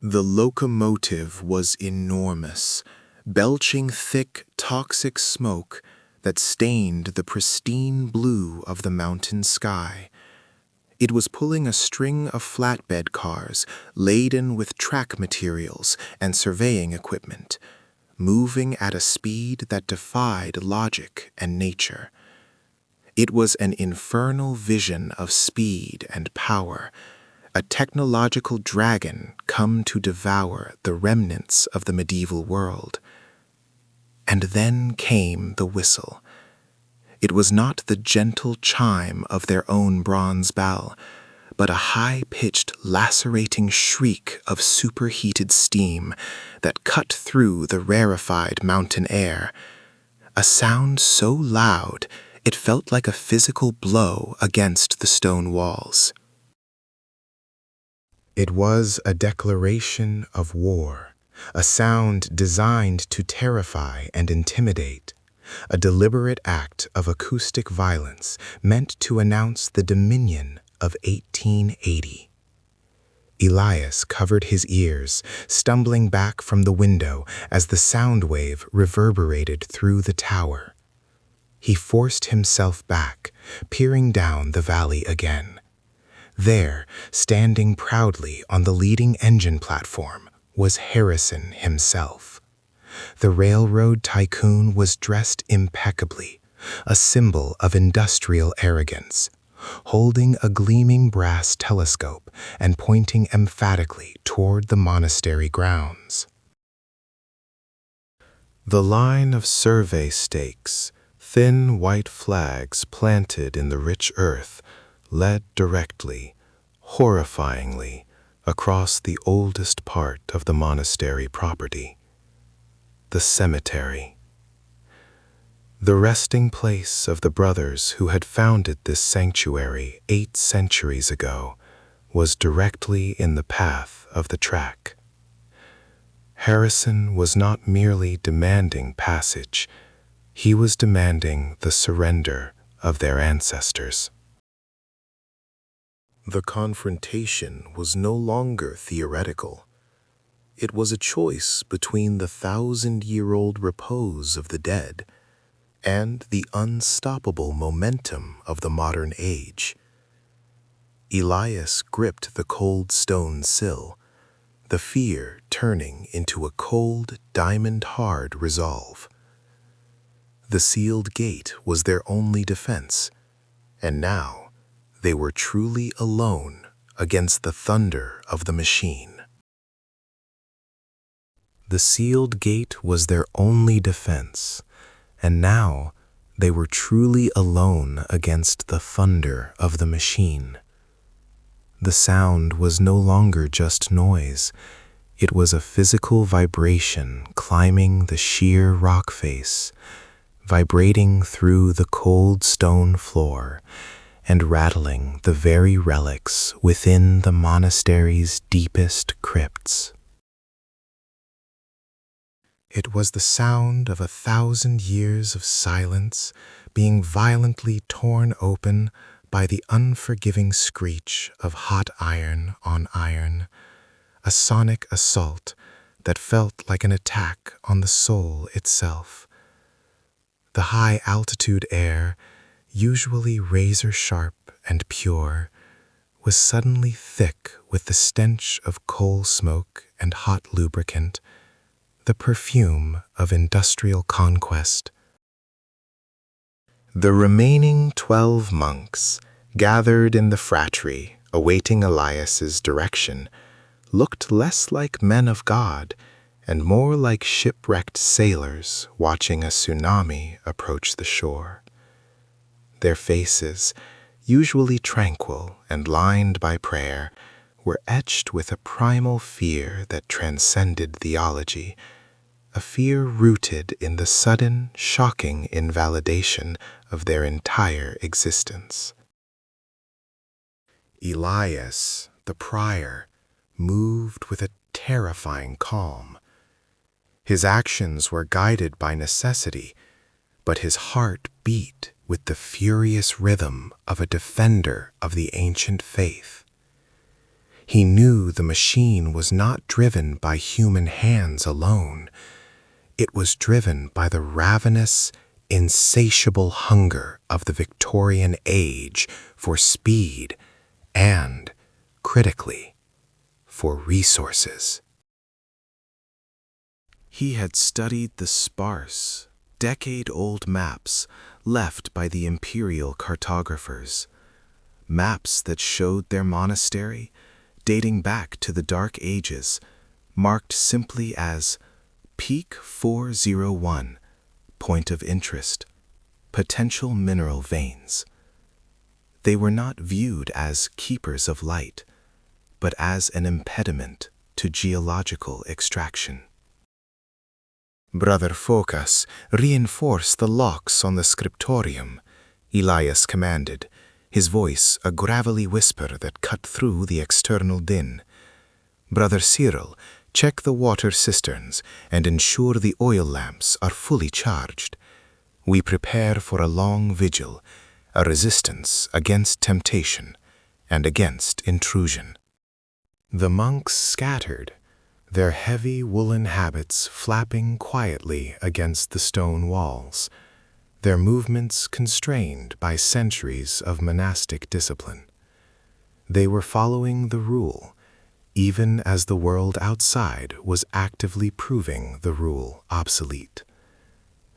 A: The locomotive was enormous, belching thick, toxic smoke that stained the pristine blue of the mountain sky. It was pulling a string of flatbed cars laden with track materials and surveying equipment, moving at a speed that defied logic and nature. It was an infernal vision of speed and power, a technological dragon come to devour the remnants of the medieval world. And then came the whistle. It was not the gentle chime of their own bronze bell, but a high-pitched, lacerating shriek of superheated steam that cut through the rarefied mountain air, a sound so loud it felt like a physical blow against the stone walls. It was a declaration of war, a sound designed to terrify and intimidate, a deliberate act of acoustic violence meant to announce the dominion of 1880. Elias covered his ears, stumbling back from the window as the sound wave reverberated through the tower. He forced himself back, peering down the valley again. There, standing proudly on the leading engine platform, was Harrison himself. The railroad tycoon was dressed impeccably, a symbol of industrial arrogance, holding a gleaming brass telescope and pointing emphatically toward the monastery grounds. The line of survey stakes, thin white flags planted in the rich earth, led directly, horrifyingly, across the oldest part of the monastery property, the cemetery. The resting place of the brothers who had founded this sanctuary 8 centuries ago was directly in the path of the track. Harrison was not merely demanding passage, he was demanding the surrender of their ancestors. The confrontation was no longer theoretical. It was a choice between the 1,000-year-old repose of the dead and the unstoppable momentum of the modern age. Elias gripped the cold stone sill, the fear turning into a cold, diamond-hard resolve. The sealed gate was their only defense, and now they were truly alone against the thunder of the machine. The sealed gate was their only defense, and now they were truly alone against the thunder of the machine. The sound was no longer just noise. It was a physical vibration climbing the sheer rock face, vibrating through the cold stone floor and rattling the very relics within the monastery's deepest crypts. It was the sound of 1,000 years of silence being violently torn open by the unforgiving screech of hot iron on iron, a sonic assault that felt like an attack on the soul itself. The high-altitude air, usually razor-sharp and pure, was suddenly thick with the stench of coal smoke and hot lubricant, the perfume of industrial conquest. The remaining 12 monks, gathered in the fratry, awaiting Elias's direction, looked less like men of God and more like shipwrecked sailors watching a tsunami approach the shore. Their faces, usually tranquil and lined by prayer, were etched with a primal fear that transcended theology, a fear rooted in the sudden, shocking invalidation of their entire existence. Elias, the prior, moved with a terrifying calm. His actions were guided by necessity, but his heart beat with the furious rhythm of a defender of the ancient faith. He knew the machine was not driven by human hands alone. It was driven by the ravenous, insatiable hunger of the Victorian age for speed and, critically, for resources. He had studied the sparse, decade-old maps left by the imperial cartographers, maps that showed their monastery, dating back to the Dark Ages, marked simply as Peak 401, Point of Interest, Potential Mineral Veins. They were not viewed as keepers of light, but as an impediment to geological extraction. "Brother Phocas, reinforce the locks on the scriptorium," Elias commanded, his voice a gravelly whisper that cut through the external din. "Brother Cyril, check the water cisterns and ensure the oil lamps are fully charged. We prepare for a long vigil, a resistance against temptation and against intrusion." The monks scattered, their heavy woolen habits flapping quietly against the stone walls, their movements constrained by centuries of monastic discipline. They were following the rule, even as the world outside was actively proving the rule obsolete.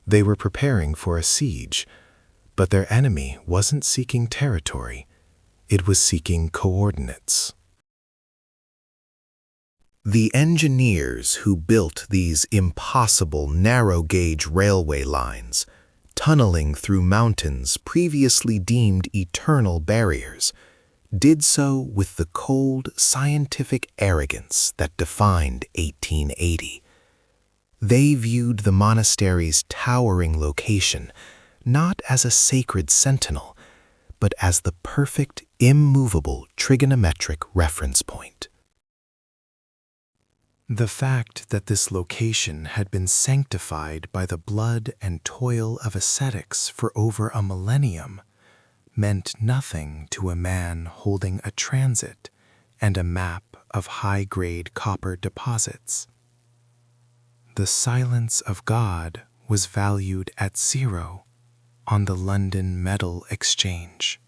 A: They were preparing for a siege, but their enemy wasn't seeking territory, it was seeking coordinates. The engineers who built these impossible narrow-gauge railway lines, tunneling through mountains previously deemed eternal barriers, did so with the cold scientific arrogance that defined 1880. They viewed the monastery's towering location not as a sacred sentinel, but as the perfect, immovable trigonometric reference point. The fact that this location had been sanctified by the blood and toil of ascetics for over a millennium meant nothing to a man holding a transit and a map of high-grade copper deposits. The silence of God was valued at 0 on the London Metal Exchange.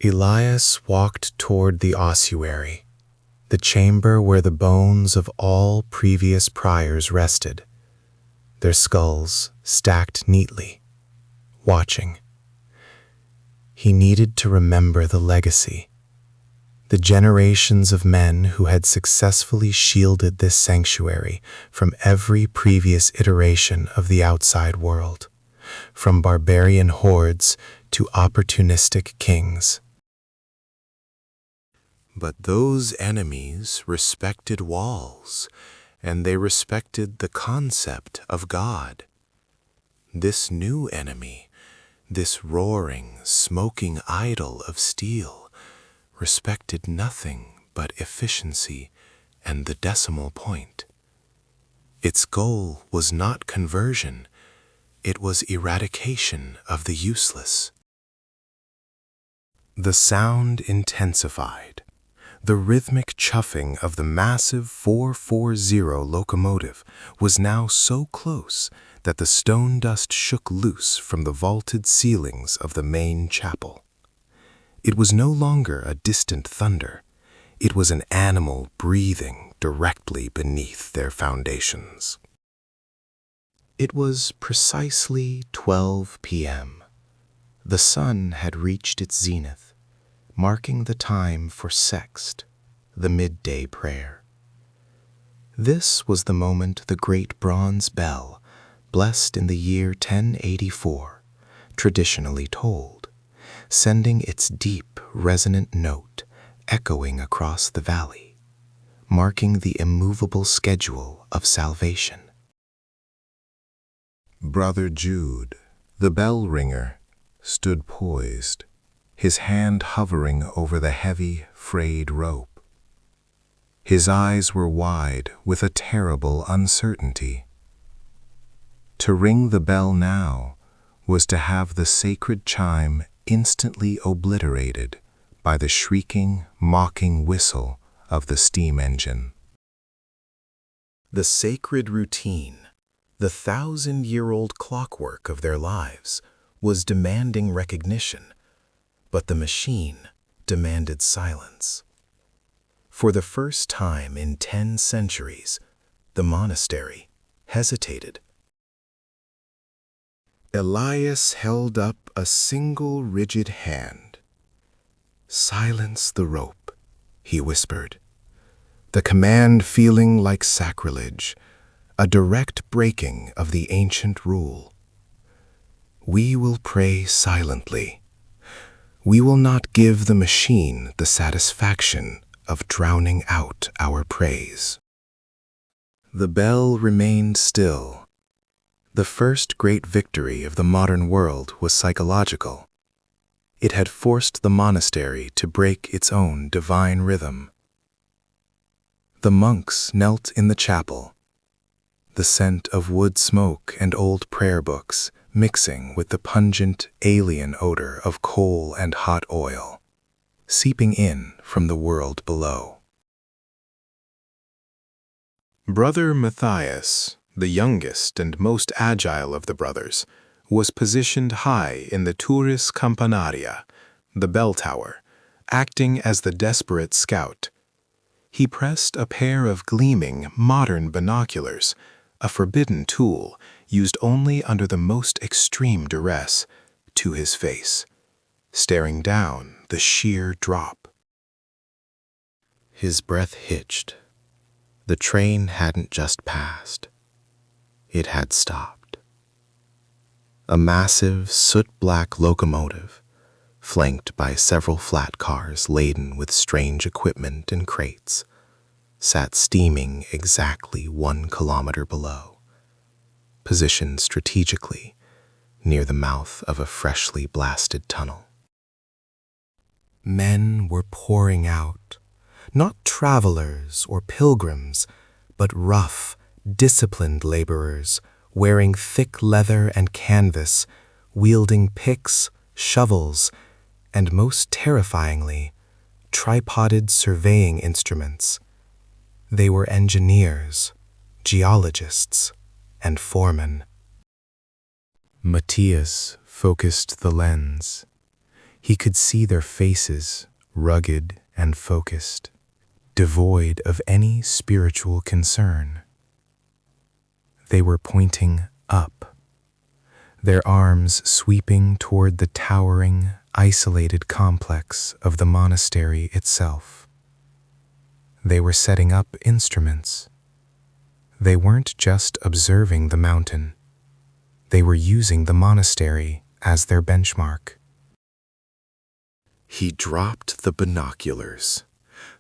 A: Elias walked toward the ossuary, the chamber where the bones of all previous priors rested, their skulls stacked neatly, watching. He needed to remember the legacy, the generations of men who had successfully shielded this sanctuary from every previous iteration of the outside world, from barbarian hordes to opportunistic kings. But those enemies respected walls, and they respected the concept of God. This new enemy, this roaring, smoking idol of steel, respected nothing but efficiency and the decimal point. Its goal was not conversion, it was eradication of the useless. The sound intensified. The rhythmic chuffing of the massive 440 locomotive was now so close that the stone dust shook loose from the vaulted ceilings of the main chapel. It was no longer a distant thunder. It was an animal breathing directly beneath their foundations. It was precisely 12 p.m. The sun had reached its zenith, marking the time for sext, the midday prayer. This was the moment the great bronze bell, blessed in the year 1084, traditionally tolled, sending its deep, resonant note echoing across the valley, marking the immovable schedule of salvation. Brother Jude, the bell ringer, stood poised, his hand hovering over the heavy, frayed rope. His eyes were wide with a terrible uncertainty. To ring the bell now was to have the sacred chime instantly obliterated by the shrieking, mocking whistle of the steam engine. The sacred routine, the 1,000-year-old clockwork of their lives, was demanding recognition, but the machine, demanded silence. For the first time in 10 centuries, the monastery hesitated. Elias held up a single rigid hand. "Silence the rope," he whispered, the command feeling like sacrilege, a direct breaking of the ancient rule. "We will pray silently. We will not give the machine the satisfaction of drowning out our praise." The bell remained still. The first great victory of the modern world was psychological. It had forced the monastery to break its own divine rhythm. The monks knelt in the chapel, the scent of wood smoke and old prayer books mixing with the pungent alien odor of coal and hot oil, seeping in from the world below. Brother Matthias, the youngest and most agile of the brothers, was positioned high in the Turris Campanaria, the bell tower, acting as the desperate scout. He pressed a pair of gleaming, modern binoculars, a forbidden tool used only under the most extreme duress, to his face, staring down the sheer drop. His breath hitched. The train hadn't just passed. It had stopped. A massive, soot-black locomotive, flanked by several flat cars laden with strange equipment and crates, sat steaming exactly 1 kilometer below, positioned strategically near the mouth of a freshly blasted tunnel. Men were pouring out, not travelers or pilgrims, but rough, disciplined laborers, wearing thick leather and canvas, wielding picks, shovels, and most terrifyingly, tripoded surveying instruments. They were engineers, geologists, and foremen. Matthias focused the lens. He could see their faces, rugged and focused, devoid of any spiritual concern. They were pointing up, their arms sweeping toward the towering, isolated complex of the monastery itself. They were setting up instruments. They weren't just observing the mountain. They were using the monastery as their benchmark. He dropped the binoculars.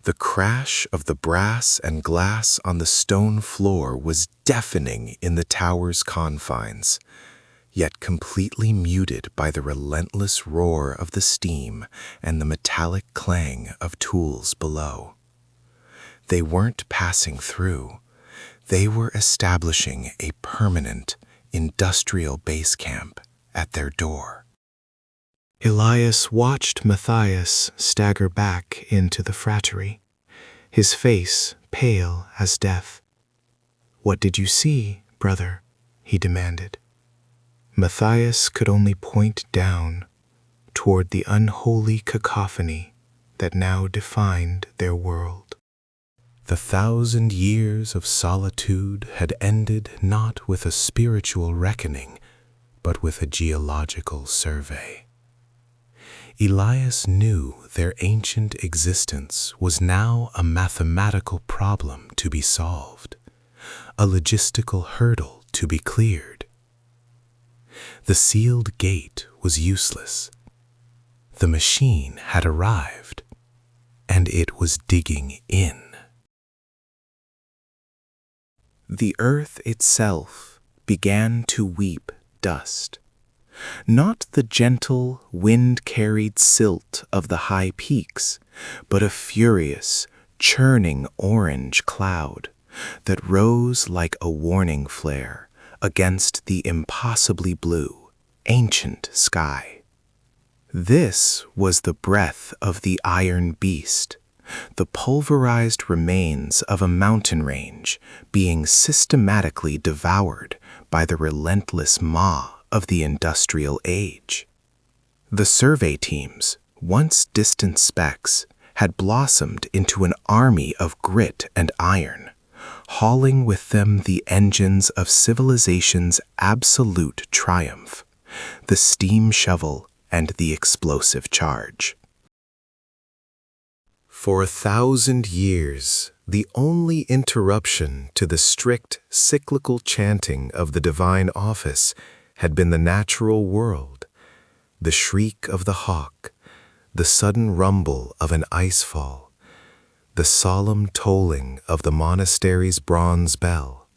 A: The crash of the brass and glass on the stone floor was deafening in the tower's confines, yet completely muted by the relentless roar of the steam and the metallic clang of tools below. They weren't passing through. They were establishing a permanent industrial base camp at their door. Elias watched Matthias stagger back into the frattery, his face pale as death. "What did you see, brother?" he demanded. Matthias could only point down, toward the unholy cacophony that now defined their world. The 1,000 years of solitude had ended not with a spiritual reckoning, but with a geological survey. Elias knew their ancient existence was now a mathematical problem to be solved, a logistical hurdle to be cleared. The sealed gate was useless. The machine had arrived, and it was digging in. The earth itself began to weep dust. Not the gentle, wind-carried silt of the high peaks, but a furious, churning orange cloud that rose like a warning flare against the impossibly blue, ancient sky. This was the breath of the iron beast, the pulverized remains of a mountain range being systematically devoured by the relentless maw of the industrial age. The survey teams, once distant specks, had blossomed into an army of grit and iron, hauling with them the engines of civilization's absolute triumph, the steam shovel and the explosive charge. For 1,000 years, the only interruption to the strict cyclical chanting of the divine office had been the natural world, the shriek of the hawk, the sudden rumble of an icefall, the solemn tolling of the monastery's bronze bell.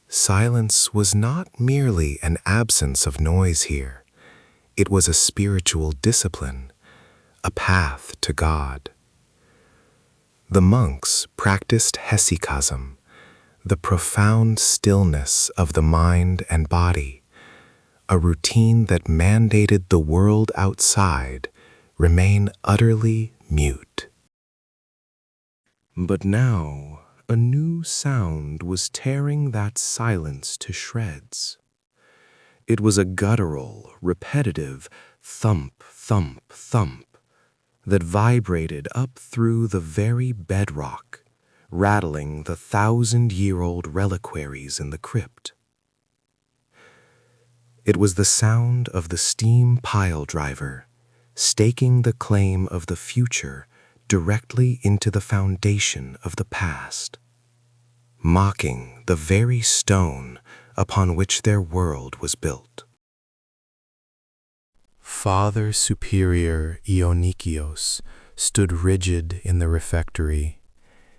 A: Silence was not merely an absence of noise here. It was a spiritual discipline, a path to God. The monks practiced hesychasm, the profound stillness of the mind and body, a routine that mandated the world outside remain utterly mute. But now, a new sound was tearing that silence to shreds. It was a guttural, repetitive thump, thump, thump that vibrated up through the very bedrock, rattling the 1,000-year-old reliquaries in the crypt. It was the sound of the steam pile driver, staking the claim of the future directly into the foundation of the past, mocking the very stone upon which their world was built. Father Superior Ionikios stood rigid in the refectory,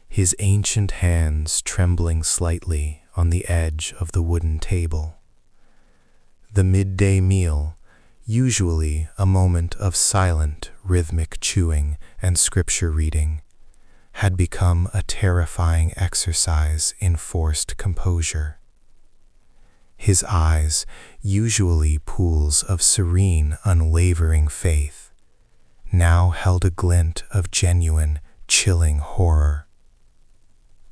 A: his ancient hands trembling slightly on the edge of the wooden table. The midday meal, usually a moment of silent, rhythmic chewing and scripture reading, had become a terrifying exercise in forced composure. His eyes, usually pools of serene, unwavering faith, now held a glint of genuine, chilling horror.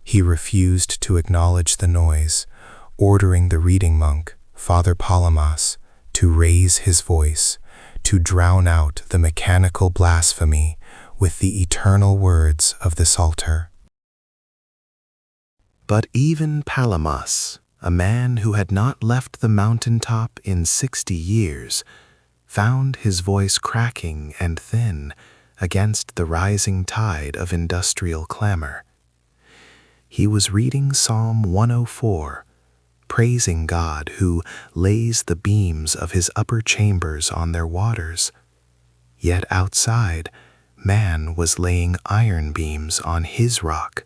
A: He refused to acknowledge the noise, ordering the reading monk, Father Palamas, to raise his voice, to drown out the mechanical blasphemy with the eternal words of the Psalter. But even Palamas, a man who had not left the mountaintop in 60 years, found his voice cracking and thin against the rising tide of industrial clamor. He was reading Psalm 104, praising God who lays the beams of his upper chambers on their waters. Yet outside, man was laying iron beams on his rock,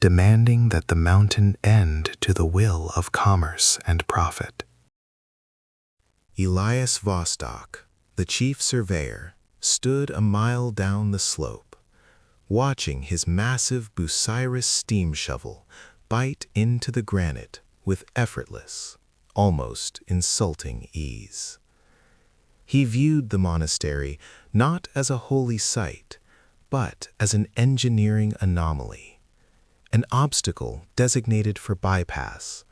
A: demanding that the mountain end to the will of commerce and profit. Elias Vostok, the chief surveyor, stood a mile down the slope, watching his massive Bucyrus steam shovel bite into the granite with effortless, almost insulting ease. He viewed the monastery not as a holy site, but as an engineering anomaly, an obstacle designated for bypass,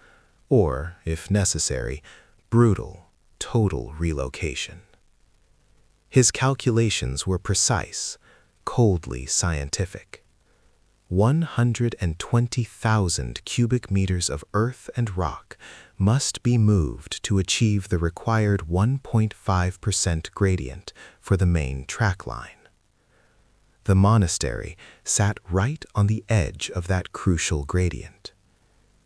A: or, if necessary, brutal, total relocation. His calculations were precise, coldly scientific. 120,000 cubic meters of earth and rock must be moved to achieve the required 1.5% gradient for the main track line. The monastery sat right on the edge of that crucial gradient.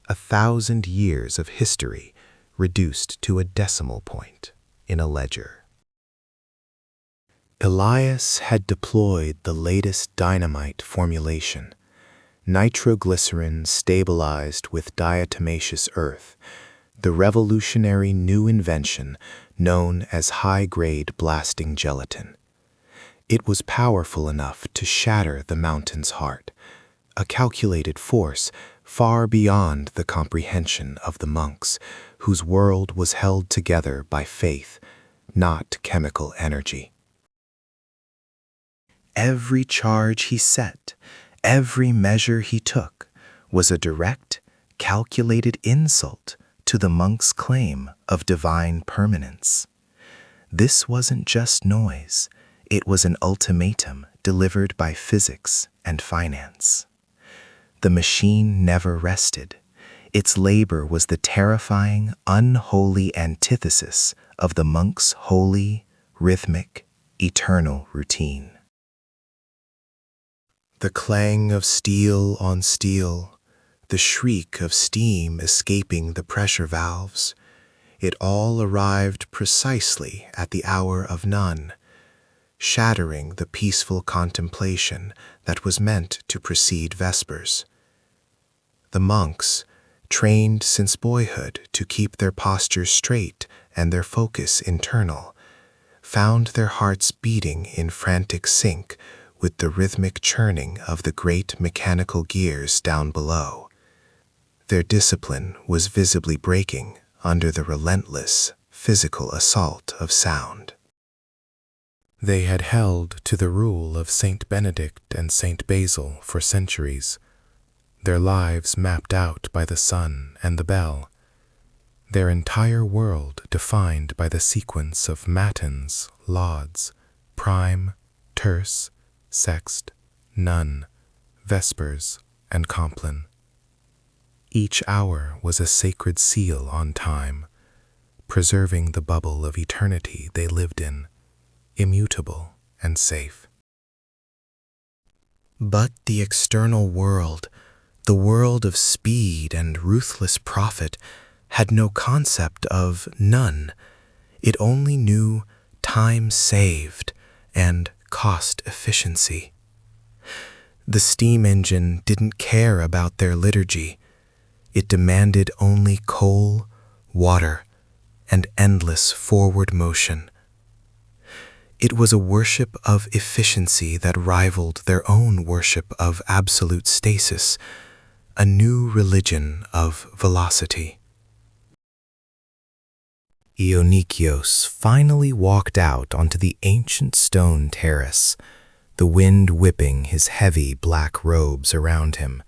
A: 1,000 years of history reduced to a decimal point in a ledger. Elias had deployed the latest dynamite formulation, nitroglycerin stabilized with diatomaceous earth, the revolutionary new invention known as high-grade blasting gelatin. It was powerful enough to shatter the mountain's heart, a calculated force far beyond the comprehension of the monks, whose world was held together by faith, not chemical energy. Every charge he set, every measure he took, was a direct, calculated insult to the monk's claim of divine permanence. This wasn't just noise, It was an ultimatum delivered by physics and finance. The machine never rested. Its labor was the terrifying, unholy antithesis of the monk's holy, rhythmic, eternal routine. The clang of steel on steel, the shriek of steam escaping the pressure valves, it all arrived precisely at the hour of none, shattering the peaceful contemplation that was meant to precede Vespers. The monks, trained since boyhood to keep their postures straight and their focus internal, found their hearts beating in frantic sync with the rhythmic churning of the great mechanical gears down below. Their discipline was visibly breaking under the relentless physical assault of sound. They had held to the rule of Saint Benedict and Saint Basil for centuries, their lives mapped out by the sun and the bell, their entire world defined by the sequence of matins, lauds, prime, terce, sext, none, vespers, and compline. Each hour was a sacred seal on time, preserving the bubble of eternity they lived in, immutable and safe. But the external world, the world of speed and ruthless profit, had no concept of none. It only knew time saved and cost efficiency. The steam engine didn't care about their liturgy. It demanded only coal, water, and endless forward motion. It was a worship of efficiency that rivaled their own worship of absolute stasis, a new religion of velocity. Ionikios finally walked out onto the ancient stone terrace, the wind whipping his heavy black robes around him.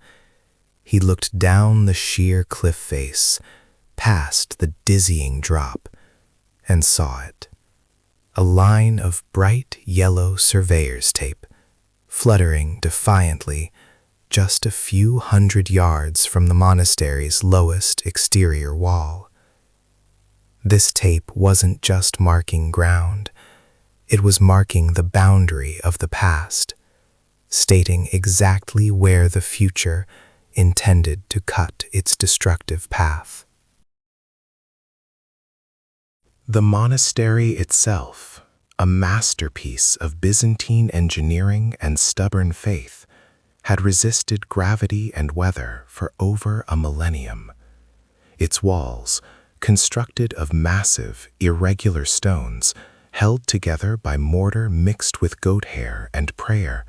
A: He looked down the sheer cliff face, past the dizzying drop, and saw it. A line of bright yellow surveyor's tape, fluttering defiantly just a few hundred yards from the monastery's lowest exterior wall. This tape wasn't just marking ground, it was marking the boundary of the past, stating exactly where the future intended to cut its destructive path. The monastery itself, a masterpiece of Byzantine engineering and stubborn faith, had resisted gravity and weather for over a millennium. Its walls, constructed of massive, irregular stones, held together by mortar mixed with goat hair and prayer,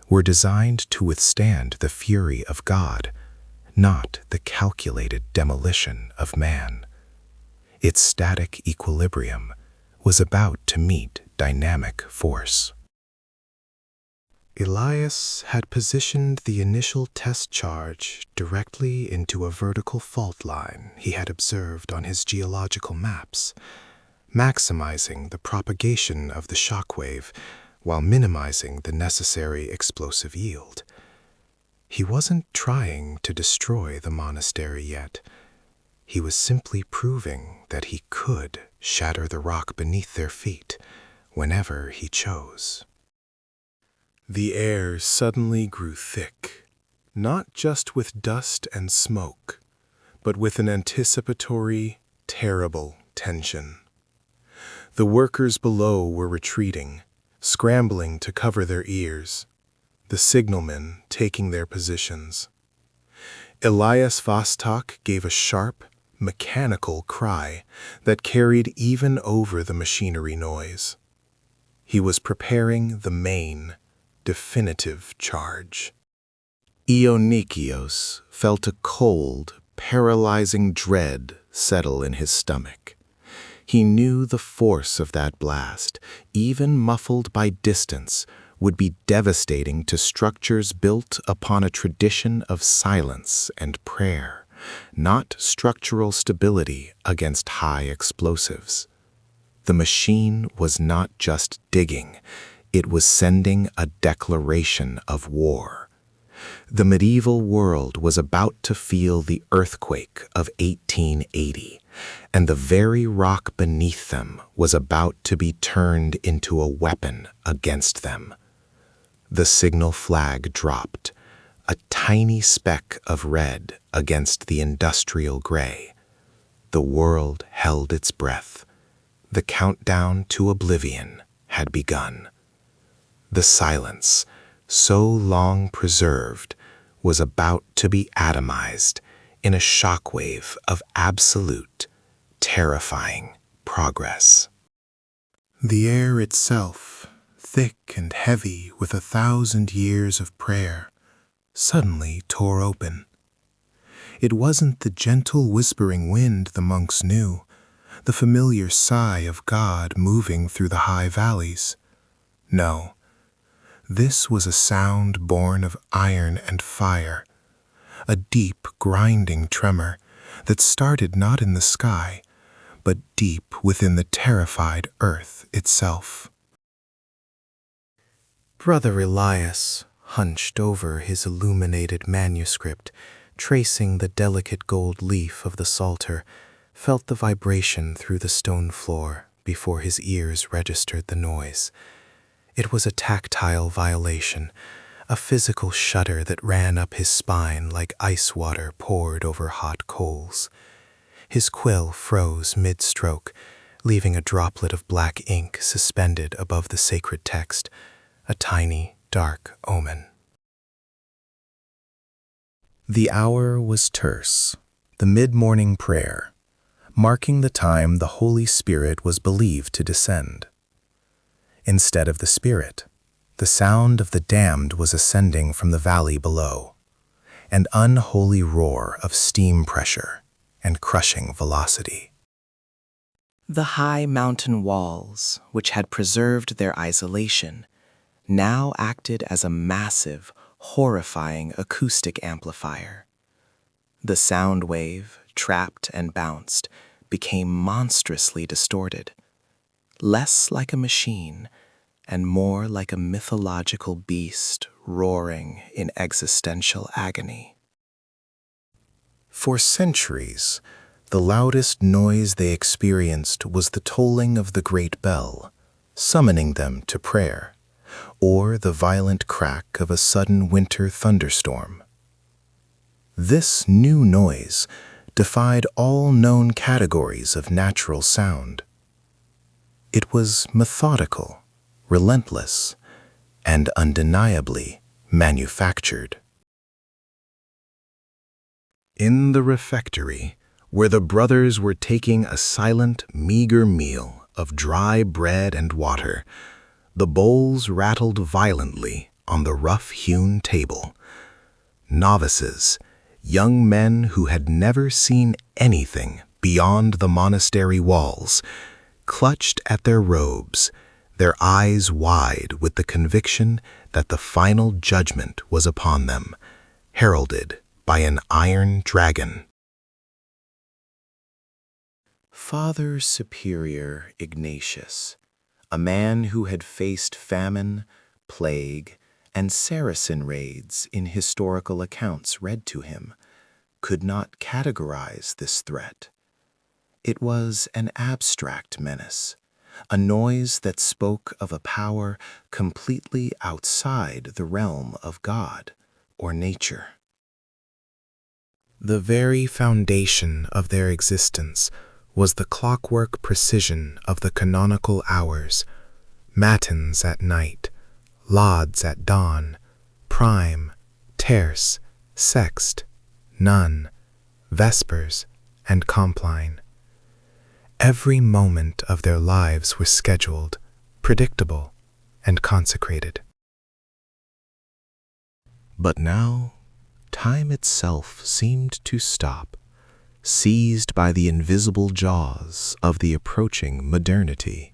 A: were designed to withstand the fury of God, not the calculated demolition of man. Its static equilibrium was about to meet dynamic force. Elias had positioned the initial test charge directly into a vertical fault line he had observed on his geological maps, maximizing the propagation of the shockwave while minimizing the necessary explosive yield. He wasn't trying to destroy the monastery yet. He was simply proving that he could shatter the rock beneath their feet whenever he chose. The air suddenly grew thick, not just with dust and smoke, but with an anticipatory, terrible tension. The workers below were retreating, scrambling to cover their ears, the signalmen taking their positions. Elias Vostok gave a sharp, mechanical cry that carried even over the machinery noise. He was preparing the main, definitive charge. Ionikios felt a cold, paralyzing dread settle in his stomach. He knew the force of that blast, even muffled by distance, would be devastating to structures built upon a tradition of silence and prayer, not structural stability against high explosives. The machine was not just digging, It was sending a declaration of war. The medieval world was about to feel the earthquake of 1880, and the very rock beneath them was about to be turned into a weapon against them. The signal flag dropped, a tiny speck of red against the industrial gray. The world held its breath. The countdown to oblivion had begun. The silence, so long preserved, was about to be atomized in a shockwave of absolute, terrifying progress. The air itself, thick and heavy with 1,000 years of prayer, suddenly tore open. It wasn't the gentle whispering wind the monks knew, the familiar sigh of God moving through the high valleys. No, this was a sound born of iron and fire, a deep, grinding tremor that started not in the sky, but deep within the terrified earth itself.
B: Brother Elias, hunched over his illuminated manuscript, tracing the delicate gold leaf of the Psalter, felt the vibration through the stone floor before his ears registered the noise. It was a tactile violation, a physical shudder that ran up his spine like ice water poured over hot coals. His quill froze mid-stroke, leaving a droplet of black ink suspended above the sacred text, a tiny, dark omen. The hour was terse, the mid-morning prayer, marking the time the Holy Spirit was believed to descend. Instead of the Spirit, the sound of the damned was ascending from the valley below, an unholy roar of steam pressure and crushing velocity. The high mountain walls, which had preserved their isolation, now acted as a massive, horrifying acoustic amplifier. The sound wave, trapped and bounced, became monstrously distorted, less like a machine and more like a mythological beast roaring in existential agony. For centuries, the loudest noise they experienced was the tolling of the great bell, summoning them to prayer, or the violent crack of a sudden winter thunderstorm. This new noise defied all known categories of natural sound. It was methodical, relentless, and undeniably manufactured. In the refectory, where the brothers were taking a silent, meager meal of dry bread and water, the bowls rattled violently on the rough-hewn table. Novices, young men who had never seen anything beyond the monastery walls, clutched at their robes, their eyes wide with the conviction that the final judgment was upon them, heralded by an iron dragon. Father Superior Ignatius, a man who had faced famine, plague, and Saracen raids in historical accounts read to him, could not categorize this threat. It was an abstract menace, a noise that spoke of a power completely outside the realm of God or nature. The very foundation of their existence was the clockwork precision of the canonical hours, matins at night, lauds at dawn, prime, terce, sext, none, vespers, and compline. Every moment of their lives was scheduled, predictable, and consecrated. But now, time itself seemed to stop, seized by the invisible jaws of the approaching modernity.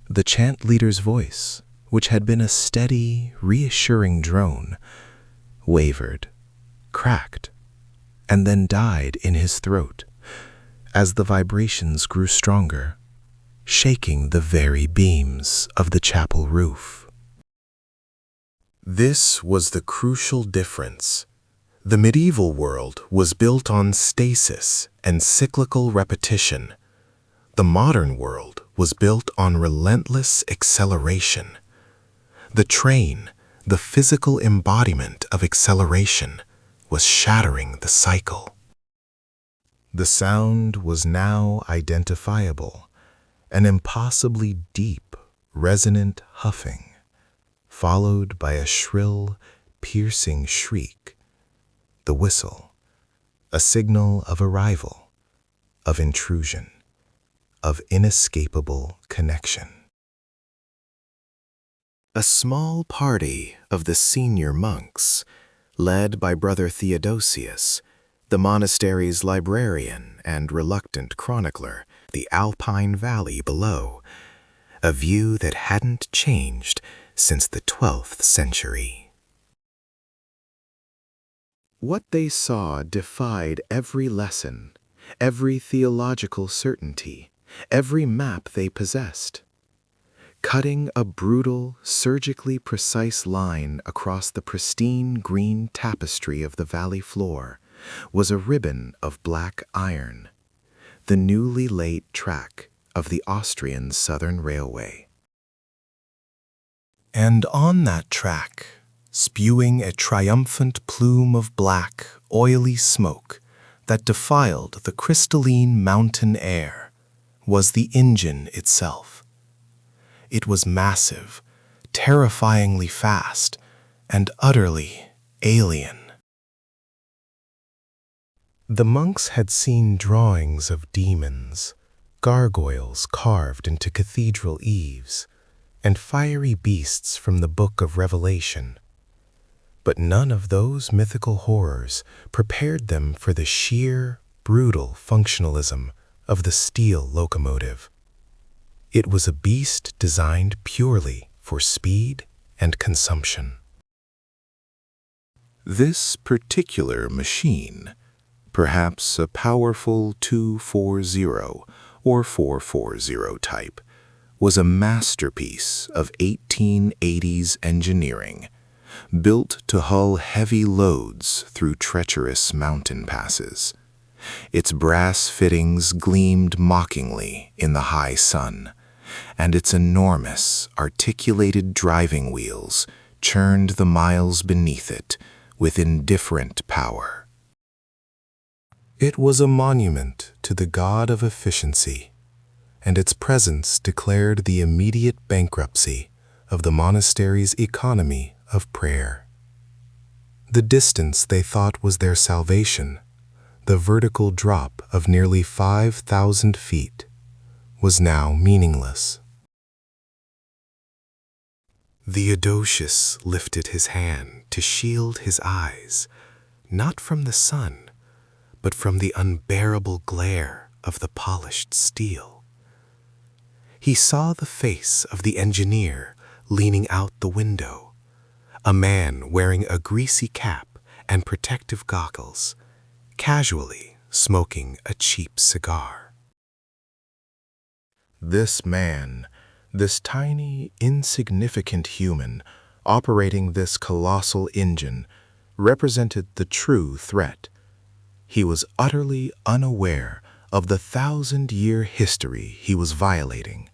B: The chant leader's voice, which had been a steady, reassuring drone, wavered, cracked, and then died in his throat as the vibrations grew stronger,
A: shaking the very beams of the chapel roof. This was the crucial difference. The medieval world was built on stasis and cyclical repetition. The modern world was built on relentless acceleration. The train, the physical embodiment of acceleration, was shattering the cycle. The sound was now identifiable, an impossibly deep, resonant huffing, followed by a shrill, piercing shriek. The whistle, a signal of arrival, of intrusion, of inescapable connection. A small party of the senior monks, led by Brother Theodosius, the monastery's librarian and reluctant chronicler, the Alpine Valley below, a view that hadn't changed since the 12th century. What they saw defied every lesson, every theological certainty, every map they possessed. Cutting a brutal, surgically precise line across the pristine green tapestry of the valley floor was a ribbon of black iron, the newly laid track of the Austrian Southern Railway. And on that track, spewing a triumphant plume of black, oily smoke that defiled the crystalline mountain air, was the engine itself. It was massive, terrifyingly fast, and utterly alien. The monks had seen drawings of demons, gargoyles carved into cathedral eaves, and fiery beasts from the Book of Revelation. But none of those mythical horrors prepared them for the sheer, brutal functionalism of the steel locomotive. It was a beast designed purely for speed and consumption. This particular machine, perhaps a powerful 240 or 440 type, was a masterpiece of 1880s engineering, built to haul heavy loads through treacherous mountain passes. Its brass fittings gleamed mockingly in the high sun, and its enormous, articulated driving wheels churned the miles beneath it with indifferent power. It was a monument to the god of efficiency, and its presence declared the immediate bankruptcy of the monastery's economy of prayer. The distance they thought was their salvation, the vertical drop of nearly 5,000 feet, was now meaningless. Theodosius lifted his hand to shield his eyes, not from the sun, but from the unbearable glare of the polished steel. He saw the face of the engineer leaning out the window, a man wearing a greasy cap and protective goggles, casually smoking a cheap cigar. This man, this tiny, insignificant human operating this colossal engine, represented the true threat. He was utterly unaware of the 1,000-year history he was violating.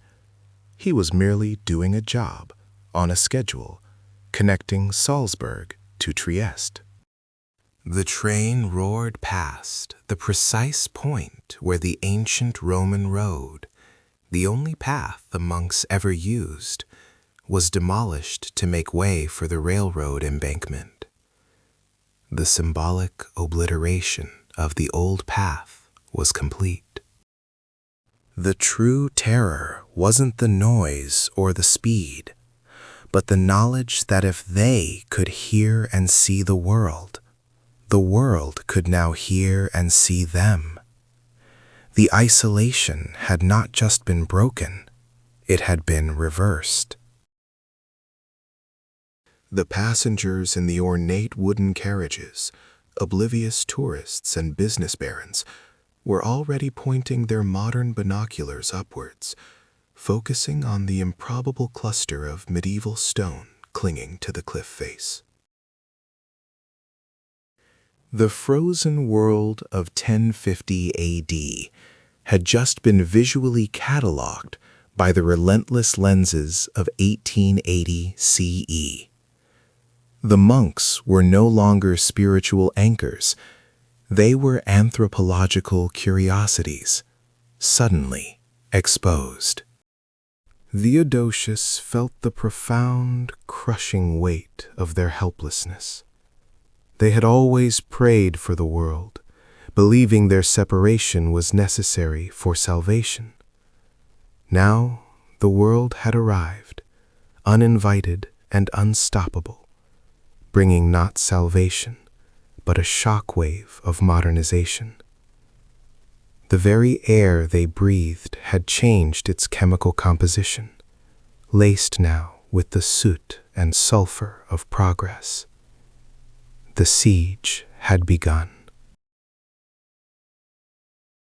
A: He was merely doing a job on a schedule, connecting Salzburg to Trieste. The train roared past the precise point where the ancient Roman road, the only path the monks ever used, was demolished to make way for the railroad embankment. The symbolic obliteration of the old path was complete. The true terror wasn't the noise or the speed, but the knowledge that if they could hear and see the world could now hear and see them. The isolation had not just been broken, it had been reversed. The passengers in the ornate wooden carriages, oblivious tourists and business barons, were already pointing their modern binoculars upwards, focusing on the improbable cluster of medieval stone clinging to the cliff face. The frozen world of 1050 AD had just been visually catalogued by the relentless lenses of 1880 CE. The monks were no longer spiritual anchors. They were anthropological curiosities, suddenly exposed. Theodosius felt the profound, crushing weight of their helplessness. They had always prayed for the world, believing their separation was necessary for salvation. Now the world had arrived, uninvited and unstoppable, bringing not salvation, but a shockwave of modernization. The very air they breathed had changed its chemical composition, laced now with the soot and sulfur of progress. The siege had begun.